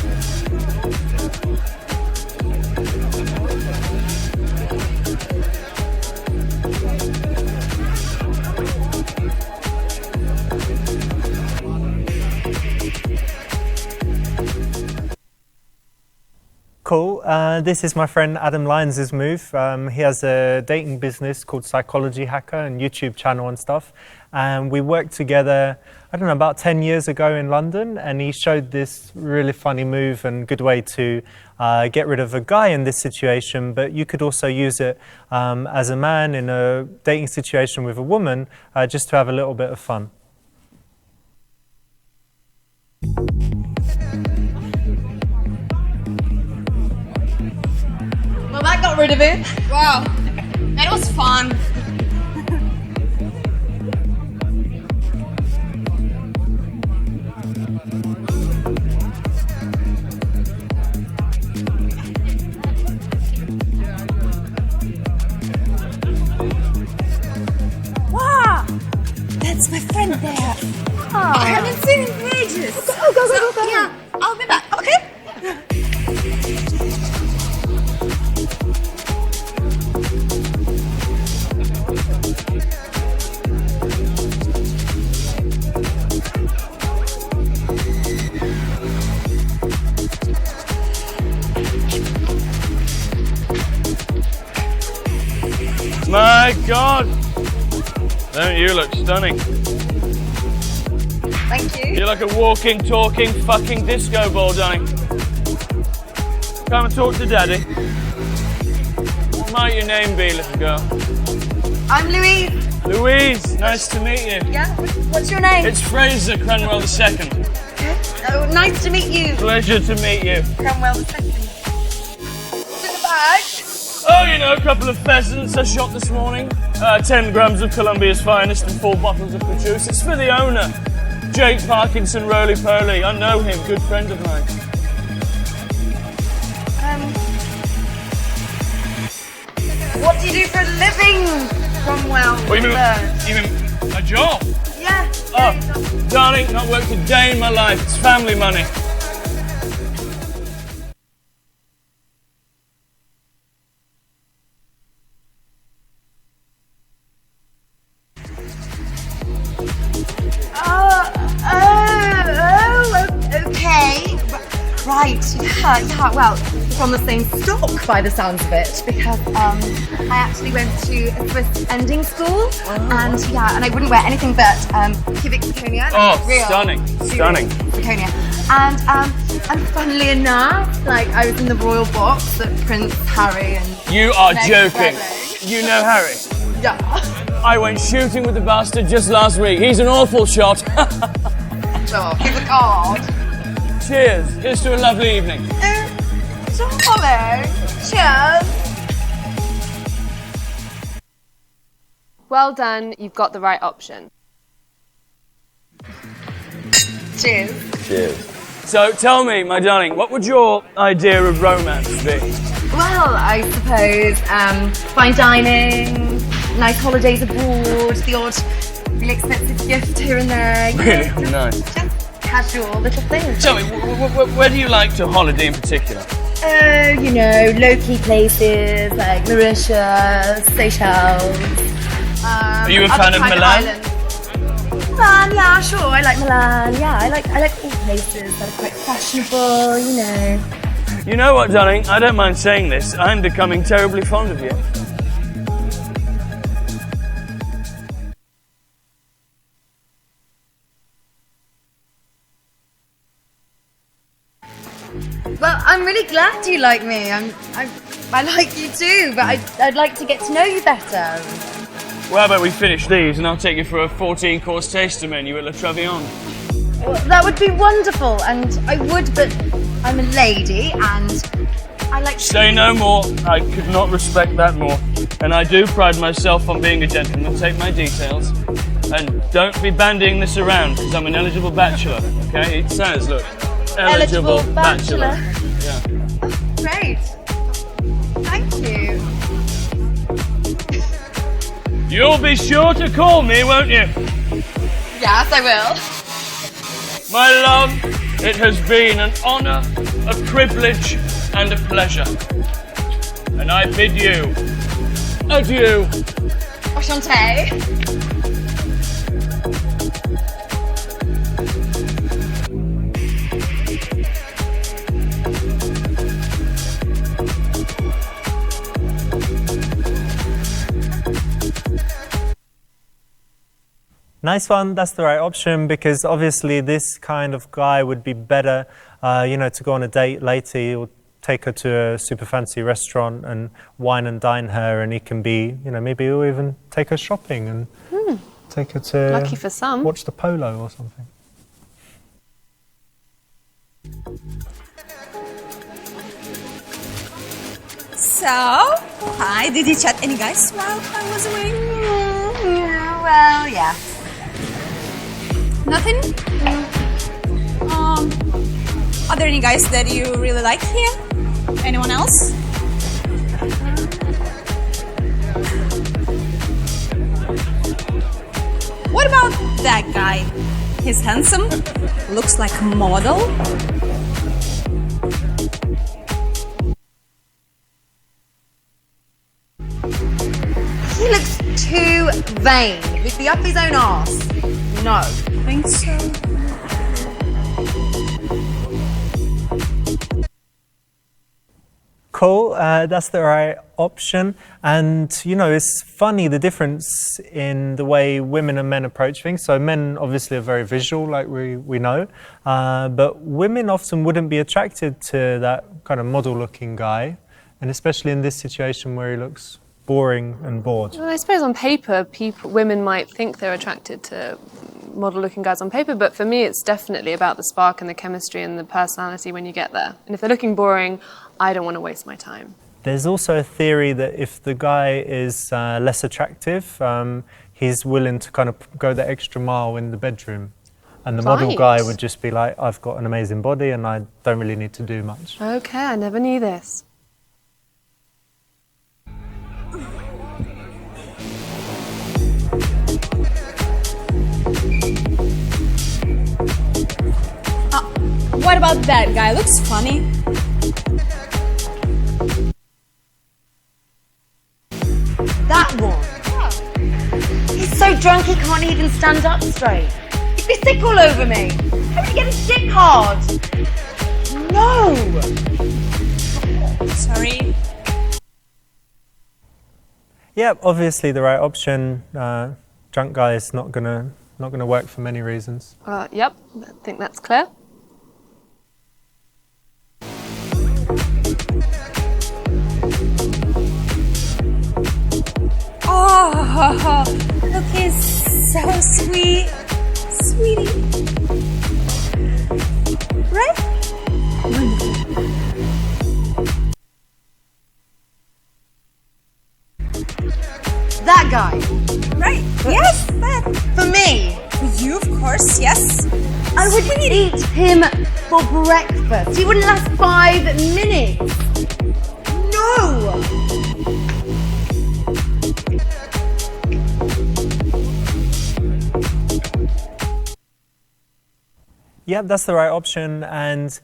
Cool. This is my friend Adam Lyons' move. He has a dating business called Psychology Hacker and YouTube channel and stuff. And we worked together, I don't know, about 10 years ago in London. And he showed this really funny move and good way to get rid of a guy in this situation. But you could also use it as a man in a dating situation with a woman, just to have a little bit of fun. Well, that got rid of it. Wow. That was fun. Wow! That's my friend there. I haven't seen him for ages. Go. Yeah, I'll be back, okay? My God! Don't you look stunning? Thank you. You're like a walking, talking, fucking disco ball, darling. Come and talk to Daddy. What might your name be, little girl? I'm Louise. Louise, nice to meet you. Yeah? What's your name? It's Fraser Cranwell II. Oh, nice to meet you. Pleasure to meet you. Cromwell II. What's in the bag? Oh, you know, a couple of pheasants I shot this morning. 10 grams of Colombia's finest and 4 bottles of produce. It's for the owner, Jake Parkinson Roly-Poly. I know him, good friend of mine. What do you do for a living, Cromwell? What, you mean a job? Yeah. Oh, darling, not worked a day in my life. It's family money. Okay. Right, yeah, well, from the same stock by the sounds of it, because I actually went to a Swiss ending school, and I wouldn't wear anything but cubic zirconia. Real Stunning. Zirconia. And funnily enough, like, I was in the royal box that Prince Harry and You are Meghan joking. Markle. You know Harry? Yeah. I went shooting with the bastard just last week. He's an awful shot. Sure, he's a god. Cheers. Here's to a lovely evening. Darling. Cheers. Well done, you've got the right option. Cheers. Cheers. So tell me, my darling, what would your idea of romance be? Well, I suppose fine dining, nice holidays abroad, the odd really expensive gift here and there. Really nice. Just casual little things. Tell me, where do you like to holiday in particular? You know, low-key places like Mauritius, Seychelles. Are you a fan of Milan? Islands. Milan, yeah, sure. I like Milan. Yeah, I like all places that are quite fashionable. You know. You know what, darling? I don't mind saying this. I'm becoming terribly fond of you. Well, I'm really glad you like me. I like you too, but I'd like to get to know you better. Well, how about we finish these and I'll take you for a 14-course taster menu at La Travion. Well, that would be wonderful, and I would, but I'm a lady, and I like... Say no more. I could not respect that more. And I do pride myself on being a gentleman. Take my details. And don't be bandying this around, because I'm an eligible bachelor, okay? It says, look, eligible bachelor. Yeah. Oh, great. Thank you. You'll be sure to call me, won't you? Yes, I will. My love, it has been an honour, a privilege, and a pleasure. And I bid you adieu. Enchanté. Nice one, that's the right option, because obviously this kind of guy would be better, to go on a date later. He'll take her to a super fancy restaurant and wine and dine her, and he can be, maybe he'll even take her shopping and take her to Lucky for some. watch the polo or something. So, hi, did you chat any guys while I was away? Well, yeah. Nothing? Are there any guys that you really like here? Anyone else? What about that guy? He's handsome, looks like a model. He looks too vain. He'd be up his own arse. No. Think so? Cool, that's the right option. And, it's funny the difference in the way women and men approach things. So men obviously are very visual, like we know. But women often wouldn't be attracted to that kind of model-looking guy. And especially in this situation where he looks boring and bored. Well, I suppose on paper, women might think they're attracted to model-looking guys on paper, but for me, it's definitely about the spark and the chemistry and the personality when you get there. And if they're looking boring, I don't want to waste my time. There's also a theory that if the guy is less attractive, he's willing to kind of go the extra mile in the bedroom. And the model guy would just be like, I've got an amazing body and I don't really need to do much. Okay, I never knew this. What about that guy? Looks funny. That one. He's so drunk he can't even stand up straight. He'd be sick all over me. How would he get his dick hard? No. Sorry. Yeah, obviously the right option. Drunk guy is not gonna work for many reasons. Yep, I think that's clear. Oh, look, he's so sweet. Sweetie. Right? Wonderful. That guy. Right. Yes, that. For me. For you, of course, yes. I would eat him for breakfast. He wouldn't last 5 minutes. No! Yeah, that's the right option. And,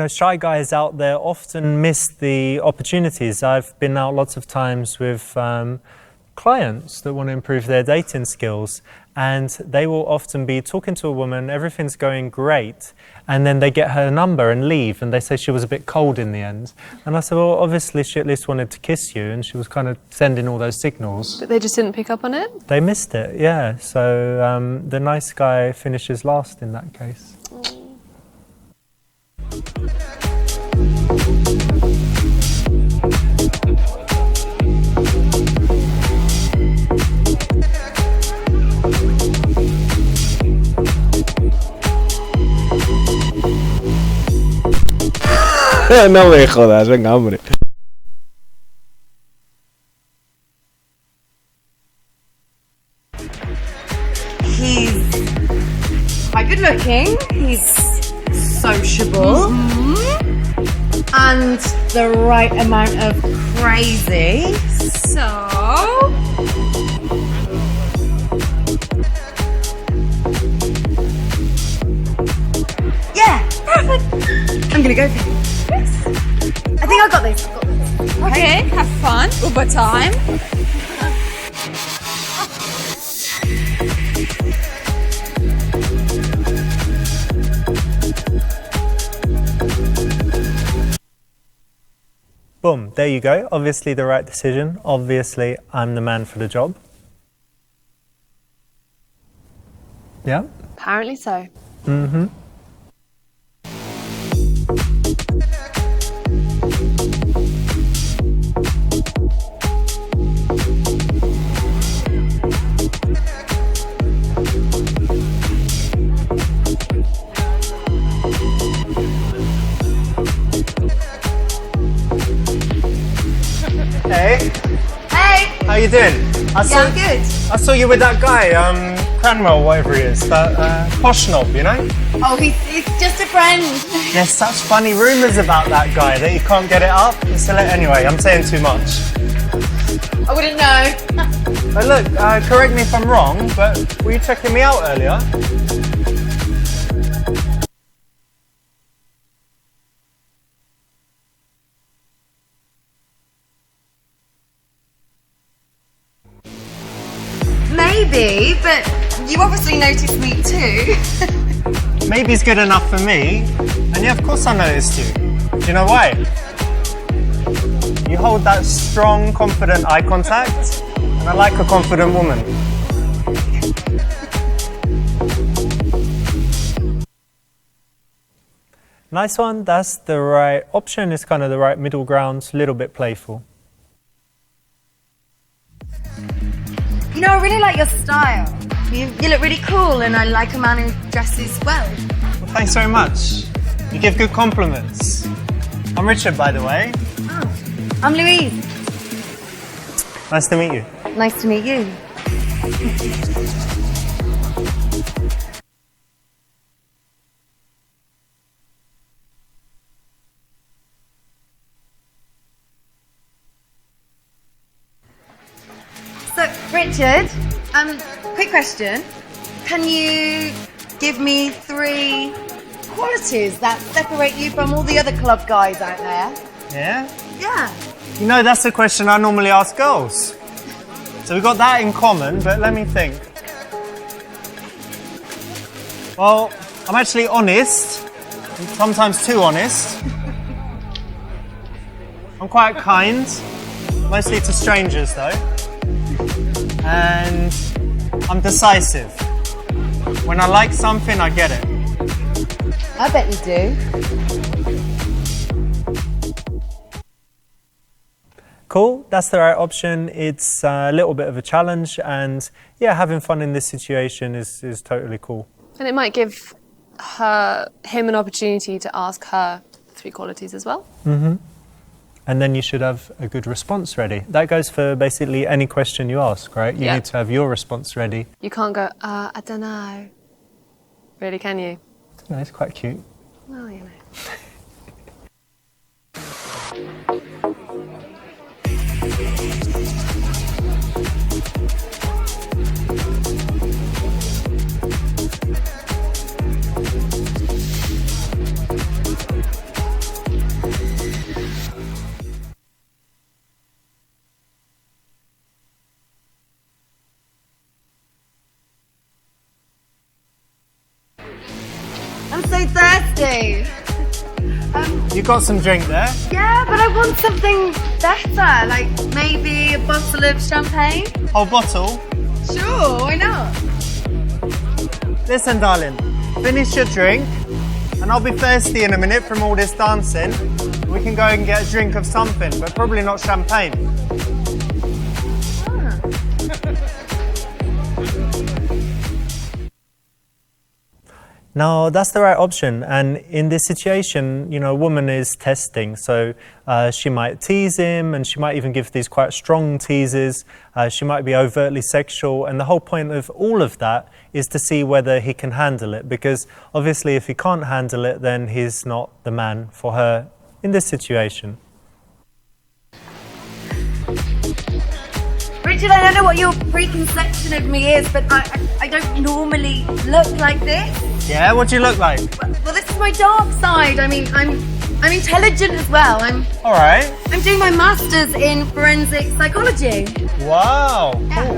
shy guys out there often miss the opportunities. I've been out lots of times with clients that want to improve their dating skills. And they will often be talking to a woman, everything's going great, and then they get her number and leave, and they say she was a bit cold in the end. And I said, well, obviously she at least wanted to kiss you, and she was kind of sending all those signals. But they just didn't pick up on it? They missed it, yeah. So the nice guy finishes last in that case. No me jodas, venga, hombre. He's quite good looking. He's sociable. And the right amount of crazy. So. Yeah, perfect. I'm gonna go for it. Yes. I think I got this. Okay, have fun. Uber time. Boom, there you go. Obviously the right decision. Obviously I'm the man for the job. Yeah? Apparently so. Mm-hmm. Hey. Hey! How you doing? I'm good. I saw you with that guy, Cranwell, whatever he is, that posh knob, you know? Oh, he's just a friend. There's such funny rumours about that guy that you can't get it up. Anyway, I'm saying too much. I wouldn't know. But look, correct me if I'm wrong, but were you checking me out earlier? Maybe, but you obviously noticed me too. Maybe's good enough for me, and yeah, of course I noticed you. Do you know why? You hold that strong, confident eye contact, and I like a confident woman. Nice one, that's the right option, it's kind of the right middle ground, a little bit playful. You know, I really like your style. You look really cool, and I like a man who dresses well. Well, thanks very much. You give good compliments. I'm Richard, by the way. Oh, I'm Louise. Nice to meet you. Nice to meet you. So, Richard, quick question. Can you give me 3 qualities that separate you from all the other club guys out there? Yeah? Yeah. You know, that's the question I normally ask girls. So we've got that in common, but let me think. Well, I'm actually honest, sometimes too honest. I'm quite kind, mostly to strangers though. And I'm decisive. When I like something, I get it. I bet you do. Cool, that's the right option. It's a little bit of a challenge, and yeah, having fun in this situation is totally cool. And it might give him an opportunity to ask her 3 qualities as well. Mm-hmm. And then you should have a good response ready. That goes for basically any question you ask, right? You need to have your response ready. You can't go, I don't know. Really, can you? No, it's quite cute. Well, you know. I'm so thirsty. You got some drink there? Yeah, but I want something better, like maybe a bottle of champagne. Whole bottle? Sure, why not? Listen, darling, finish your drink, and I'll be thirsty in a minute from all this dancing. We can go and get a drink of something, but probably not champagne. No, that's the right option. And in this situation, you know, a woman is testing. So she might tease him, and she might even give these quite strong teases. She might be overtly sexual. And the whole point of all of that is to see whether he can handle it. Because obviously, if he can't handle it, then he's not the man for her in this situation. Richard, I don't know what your preconception of me is, but I don't normally look like this. Yeah, what do you look like? Well, this is my dark side. I mean, I'm intelligent as well. All right. I'm doing my master's in forensic psychology. Wow. Yeah. Cool.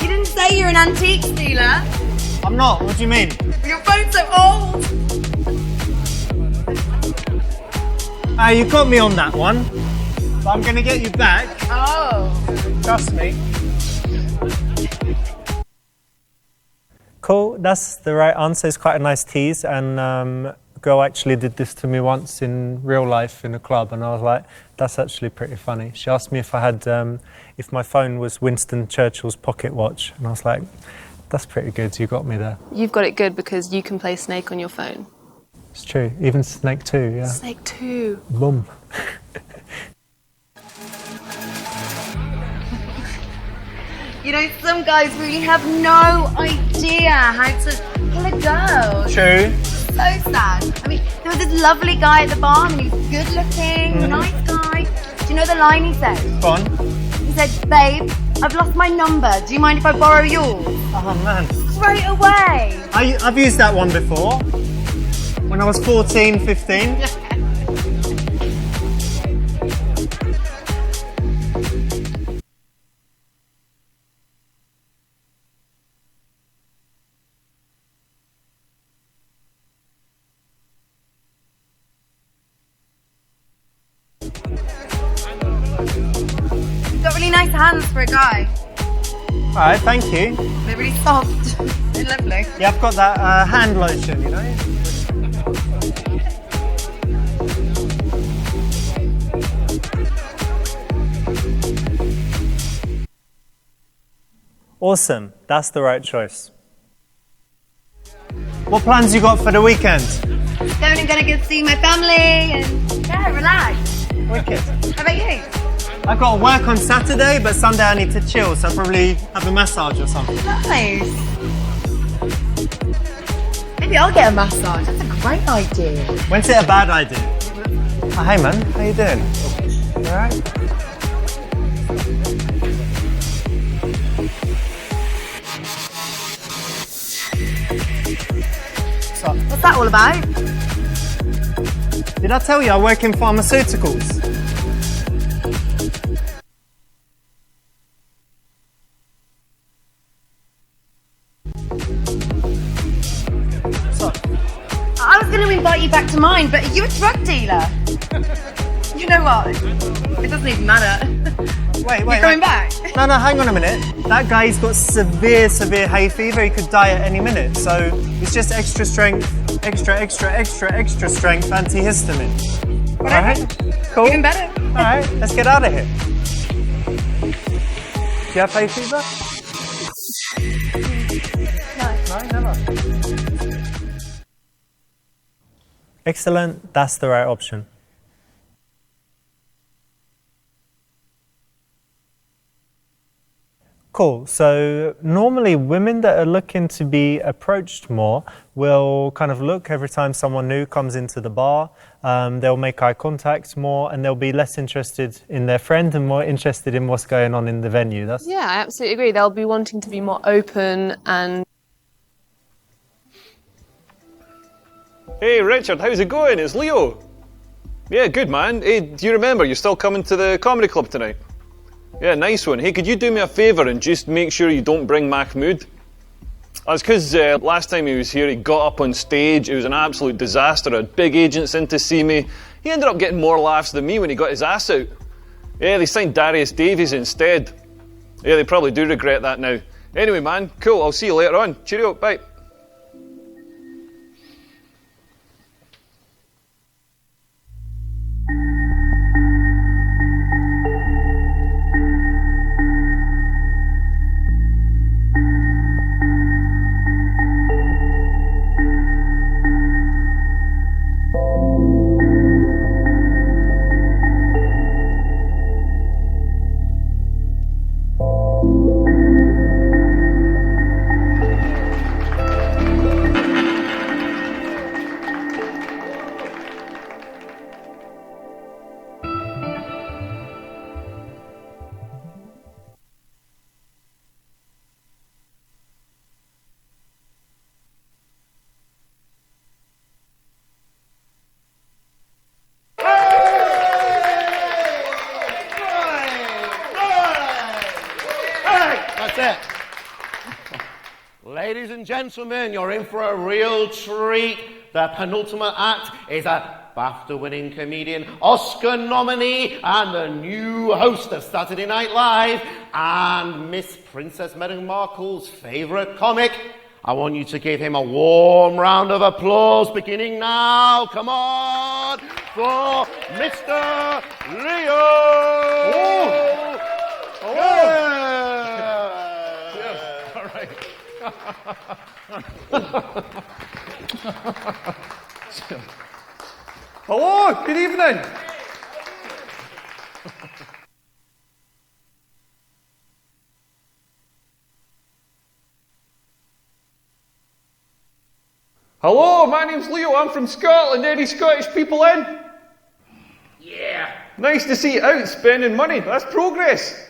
You didn't say you're an antique stealer. I'm not. What do you mean? Your phone's so old. You got me on that one. But I'm going to get you back. Oh. Trust me. Cool. That's the right answer. It's quite a nice tease. And a girl actually did this to me once in real life in a club. And I was like, that's actually pretty funny. She asked me if I had, if my phone was Winston Churchill's pocket watch. And I was like, that's pretty good. You got me there. You've got it good because you can play Snake on your phone. It's true. Even Snake 2, yeah. Snake 2. Boom. You know, some guys really have no idea how to pull a girl. True. So sad. I mean, there was this lovely guy at the bar, and he's good looking, nice guy. Do you know the line he said? Go on. He said, babe, I've lost my number. Do you mind if I borrow yours? Oh, man. Straight away. I've used that one before. When I was 14, 15. You've got really nice hands for a guy. All right, thank you. They're really soft and lovely. Yeah, I've got that hand lotion, you know. Awesome, that's the right choice. What plans you got for the weekend? Going and gonna go see my family and yeah, relax. Wicked. How about you? I've got to work on Saturday, but Sunday I need to chill, so I'll probably have a massage or something. Nice. Maybe I'll get a massage. That's a great idea. When's it a bad idea? Oh, hey man, how you doing? You alright? What's that all about? Did I tell you I work in pharmaceuticals? I was going to invite you back to mine, but you're a drug dealer. You know what? It doesn't even matter. Wait. You're coming back? No, hang on a minute. That guy's got severe hay fever. He could die at any minute. So it's just extra strength, extra strength antihistamine. Whatever. All right? Cool. Even better. All right, let's get out of here. Do you have hay fever? No, never. Excellent. That's the right option. Cool. So normally women that are looking to be approached more will kind of look every time someone new comes into the bar. They'll make eye contact more and they'll be less interested in their friend and more interested in what's going on in the venue. Yeah, I absolutely agree. They'll be wanting to be more open and... Hey Richard, how's it going? It's Leo. Yeah, good man. Hey, do you remember you're still coming to the comedy club tonight? Yeah, nice one. Hey, could you do me a favour and just make sure you don't bring Mahmood? That's because last time he was here, he got up on stage. It was an absolute disaster. I had big agents in to see me. He ended up getting more laughs than me when he got his ass out. Yeah, they signed Darius Davies instead. Yeah, they probably do regret that now. Anyway, man, cool. I'll see you later on. Cheerio, bye. That's it. Ladies and gentlemen, you're in for a real treat. The penultimate act is a BAFTA-winning comedian, Oscar nominee, and the new host of Saturday Night Live, and Miss Princess Meghan Markle's favourite comic. I want you to give him a warm round of applause, beginning now. Come on, for Mr. Leo! Oh. Yeah. All right. Hello, good evening. Hello, my name's Leo. I'm from Scotland. Any Scottish people in? Yeah. Nice to see you out spending money. That's progress.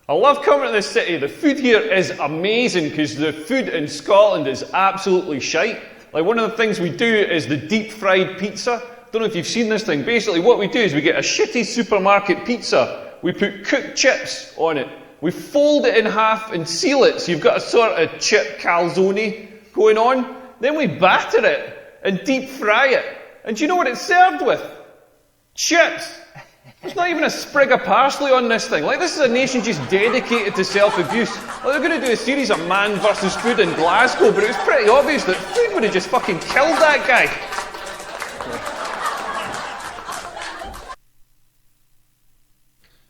I love coming to this city. The food here is amazing because the food in Scotland is absolutely shite. Like, one of the things we do is the deep fried pizza. Don't know if you've seen this thing. Basically what we do is we get a shitty supermarket pizza. We put cooked chips on it. We fold it in half and seal it, so you've got a sort of chip calzone going on. Then we batter it and deep fry it. And do you know what it's served with? Chips. There's not even a sprig of parsley on this thing. Like, this is a nation just dedicated to self-abuse. Like, they're going to do a series of Man versus Food in Glasgow, but it was pretty obvious that food would have just fucking killed that guy.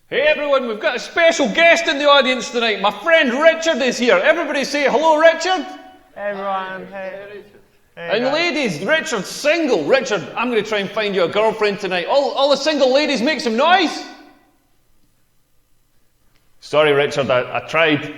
Hey everyone, we've got a special guest in the audience tonight. My friend Richard is here. Everybody say hello, Richard. Hey everyone, hey. And ladies, Richard's single. Richard, I'm going to try and find you a girlfriend tonight. All the single ladies, make some noise. Sorry, Richard, I tried.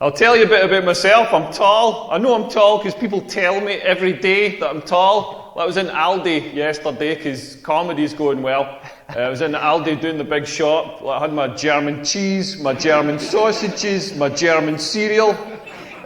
I'll tell you a bit about myself. I'm tall. I know I'm tall because people tell me every day that I'm tall. I was in Aldi yesterday because comedy's going well. I was in Aldi doing the big shop. I had my German cheese, my German sausages, my German cereal,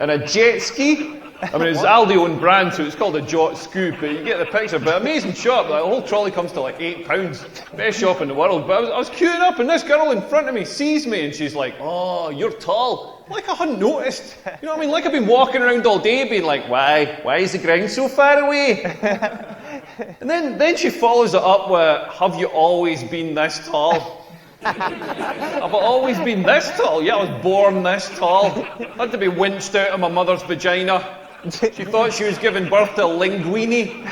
and a jet ski. I mean, it's Aldi own brand, so it's called a Jot Scoop, but you get the picture. But amazing shop. Like, the whole trolley comes to like £8. Best shop in the world. But I was queuing up, and this girl in front of me sees me, and she's like, "Oh, you're tall." Like I hadn't noticed. You know what I mean? Like I've been walking around all day being like, why is the ground so far away? And then she follows it up with, have you always been this tall? Have I always been this tall? Yeah, I was born this tall. I had to be winched out of my mother's vagina. She thought she was giving birth to a linguine.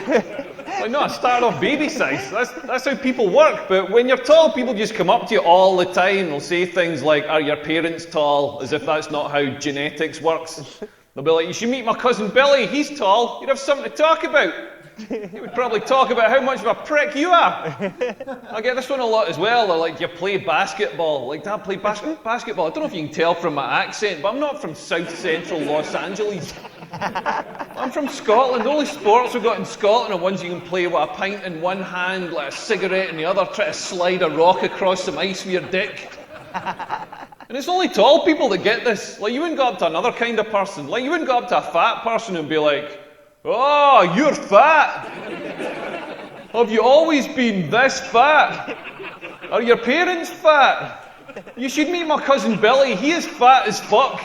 Like, no, I started off baby size. That's how people work. But when you're tall, people just come up to you all the time. They'll say things like, are your parents tall? As if that's not how genetics works. They'll be like, you should meet my cousin Billy. He's tall. You'd have something to talk about. He would probably talk about how much of a prick you are. I get this one a lot as well. They're like, you play basketball. Like, Dad, play basketball. I don't know if you can tell from my accent, but I'm not from South Central Los Angeles. I'm from Scotland. The only sports we've got in Scotland are ones you can play with a pint in one hand, like a cigarette in the other, try to slide a rock across some ice with your dick. And it's only tall people that get this. Like, you wouldn't go up to another kind of person. Like, you wouldn't go up to a fat person and be like, oh, you're fat. Have you always been this fat? Are your parents fat? You should meet my cousin Billy. He is fat as fuck.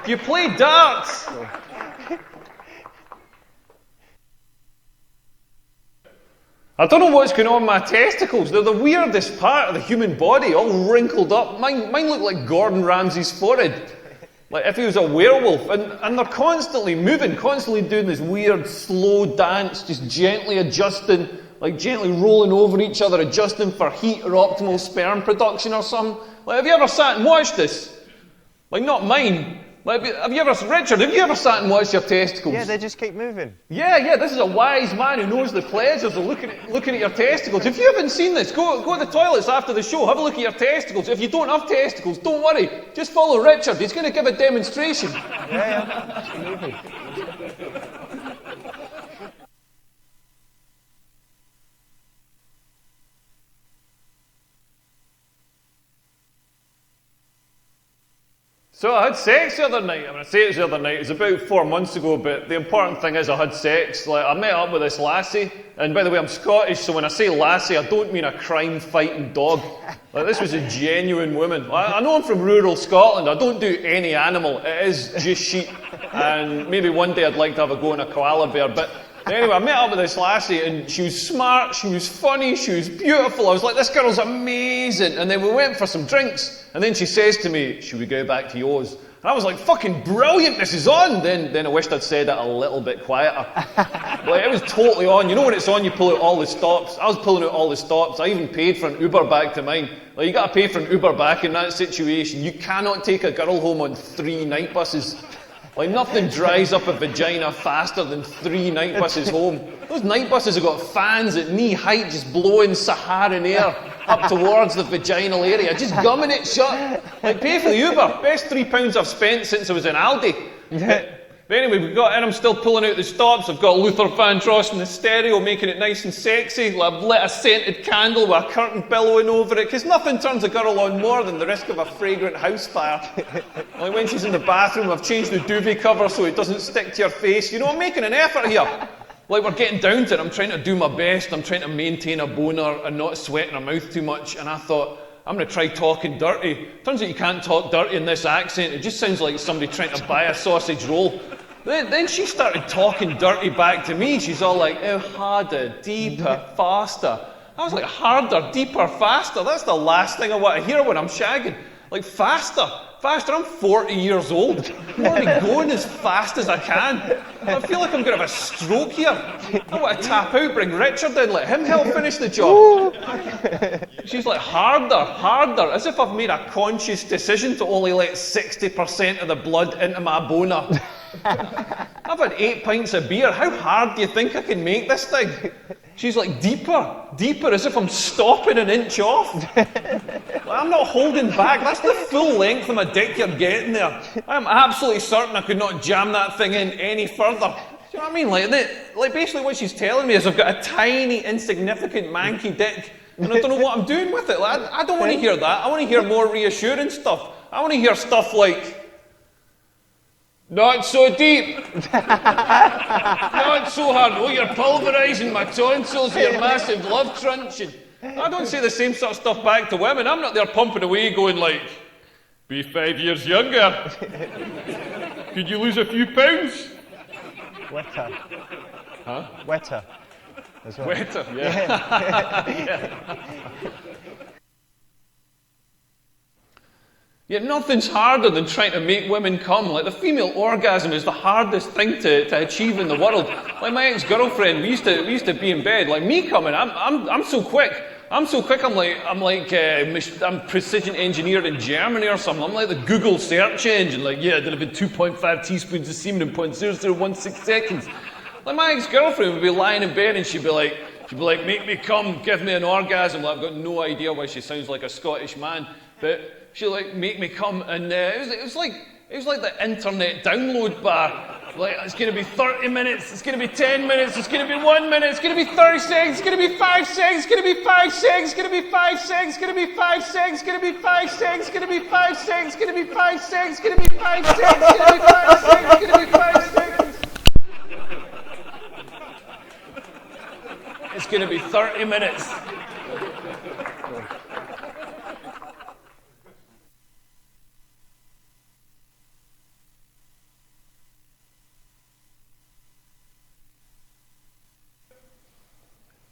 Do you play darts? I don't know what's going on with my testicles. They're the weirdest part of the human body, all wrinkled up. Mine look like Gordon Ramsay's forehead. Like if he was a werewolf. And they're constantly moving, constantly doing this weird, slow dance, just gently adjusting, like gently rolling over each other, adjusting for heat or optimal sperm production or something. Like, have you ever sat and watched this? Like, not mine. Like, Richard, have you ever sat and watched your testicles? Yeah, they just keep moving. Yeah, this is a wise man who knows the pleasures of looking at your testicles. If you haven't seen this, go to the toilets after the show, have a look at your testicles. If you don't have testicles, don't worry. Just follow Richard, he's going to give a demonstration. Yeah. Keep moving. So I had sex the other night. I say it was the other night. It was about 4 months ago, but the important thing is I had sex. Like, I met up with this lassie, and by the way, I'm Scottish, so when I say lassie, I don't mean a crime-fighting dog. Like, this was a genuine woman. I know I'm from rural Scotland. I don't do any animal. It is just sheep. And maybe one day I'd like to have a go on a koala bear, but anyway, I met up with this lassie, and she was smart, she was funny, she was beautiful. I was like, this girl's amazing. And then we went for some drinks, and then she says to me, should we go back to yours? And I was like, fucking brilliant, this is on. Then I wished I'd said it a little bit quieter. Like, it was totally on. You know when it's on, you pull out all the stops. I was pulling out all the stops. I even paid for an Uber back to mine. Like, you gotta pay for an Uber back in that situation. You cannot take a girl home on 3 night buses. Like, nothing dries up a vagina faster than 3 night buses home. Those night buses have got fans at knee height just blowing Saharan air up towards the vaginal area, just gumming it shut. Like, pay for the Uber. Best £3 I've spent since I was in Aldi. But anyway, we've got in, I'm still pulling out the stops. I've got Luther Vandross in the stereo, making it nice and sexy. I've lit a scented candle with a curtain billowing over it, because nothing turns a girl on more than the risk of a fragrant house fire. Like, when she's in the bathroom, I've changed the duvet cover so it doesn't stick to your face. You know, I'm making an effort here. Like, we're getting down to it. I'm trying to do my best. I'm trying to maintain a boner and not sweating her mouth too much. And I thought, I'm going to try talking dirty. Turns out you can't talk dirty in this accent. It just sounds like somebody trying to buy a sausage roll. Then she started talking dirty back to me. She's all like, oh, harder, deeper, faster. I was like, harder, deeper, faster? That's the last thing I want to hear when I'm shagging. Like, faster. I'm 40 years old. I'm already going as fast as I can. I feel like I'm going to have a stroke here. I want to tap out, bring Richard in, let him help finish the job. She's like, harder, as if I've made a conscious decision to only let 60% of the blood into my boner. I've had 8 pints of beer. How hard do you think I can make this thing? She's like, deeper, as if I'm stopping an inch off. I'm not holding back. That's the full length of my dick you're getting there. I'm absolutely certain I could not jam that thing in any further. Do you know what I mean? Like basically what she's telling me is I've got a tiny, insignificant, manky dick, and I don't know what I'm doing with it. Like, I don't want to hear that. I want to hear more reassuring stuff. I want to hear stuff like, not so deep. Not so hard. Oh, you're pulverising my tonsils with your massive love truncheon. I don't say the same sort of stuff back to women. I'm not there pumping away going like, be 5 years younger. Could you lose a few pounds? Wetter. Huh? Wetter. As well. Wetter, yeah. Yeah. Yeah, nothing's harder than trying to make women come. Like, the female orgasm is the hardest thing to achieve in the world. Like, my ex-girlfriend, we used to be in bed. Like, me coming, I'm so quick. I'm precision engineered in Germany or something. I'm like the Google search engine. Like, yeah, there'd have been 2.5 teaspoons of semen in 0.0016 seconds. Like, my ex-girlfriend would be lying in bed and she'd be like, make me come, give me an orgasm. Like, I've got no idea why she sounds like a Scottish man, but she'd like make me come, and it was like the internet download bar. Like, it's going to be 30 minutes, it's going to be 10 minutes, it's going to be 1 minute, it's going to be 30 seconds, it's going to be 5 seconds, it's going to be 5 seconds, it's going to be 5 seconds, it's going to be 5 seconds, it's going to be 5 seconds, it's going to be 5 seconds, it's going to be 5 seconds, it's going to be 5 seconds, it's going to be 5 seconds, it's going to be 5 seconds. It's going to be 30 minutes.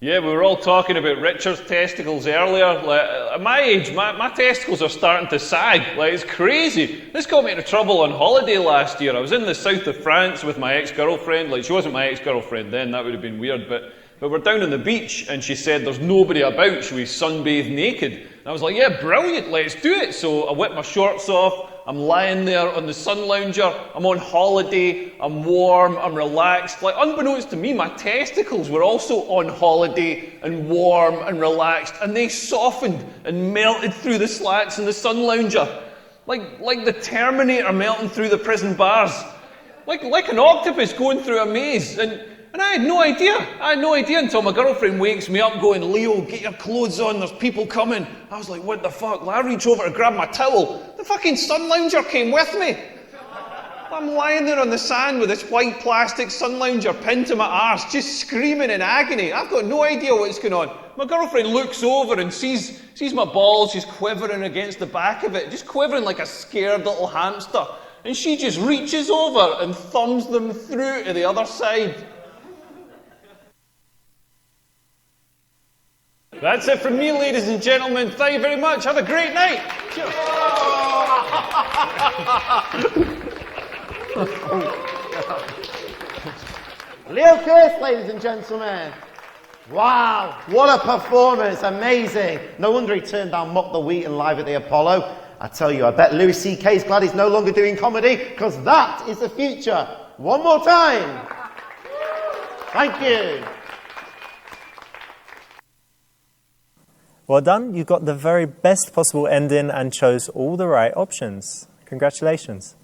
Yeah, we were all talking about Richard's testicles earlier. Like, at my age, my testicles are starting to sag. Like, it's crazy. This got me into trouble on holiday last year. I was in the south of France with my ex-girlfriend. Like, she wasn't my ex-girlfriend then, that would have been weird, but we're down on the beach, and she said there's nobody about, should we sunbathe naked? And I was like, yeah, brilliant, let's do it. So I whipped my shorts off, I'm lying there on the sun lounger, I'm on holiday, I'm warm, I'm relaxed. Like, unbeknownst to me, my testicles were also on holiday and warm and relaxed, and they softened and melted through the slats in the sun lounger. Like the Terminator melting through the prison bars. Like an octopus going through a maze. And I had no idea. I had no idea until my girlfriend wakes me up going, Leo, get your clothes on, there's people coming. I was like, what the fuck? Well, I reach over to grab my towel. The fucking sun lounger came with me. I'm lying there on the sand with this white plastic sun lounger pinned to my arse, just screaming in agony. I've got no idea what's going on. My girlfriend looks over and sees my balls just quivering against the back of it, just quivering like a scared little hamster. And she just reaches over and thumbs them through to the other side. That's it from me, ladies and gentlemen. Thank you very much. Have a great night. Cheers. Leo Curse, ladies and gentlemen. Wow, what a performance. Amazing. No wonder he turned down Mock the Wheaton live at the Apollo. I tell you, I bet Louis C.K.'s glad he's no longer doing comedy, because that is the future. One more time. Thank you. Well done. You got the very best possible ending and chose all the right options. Congratulations.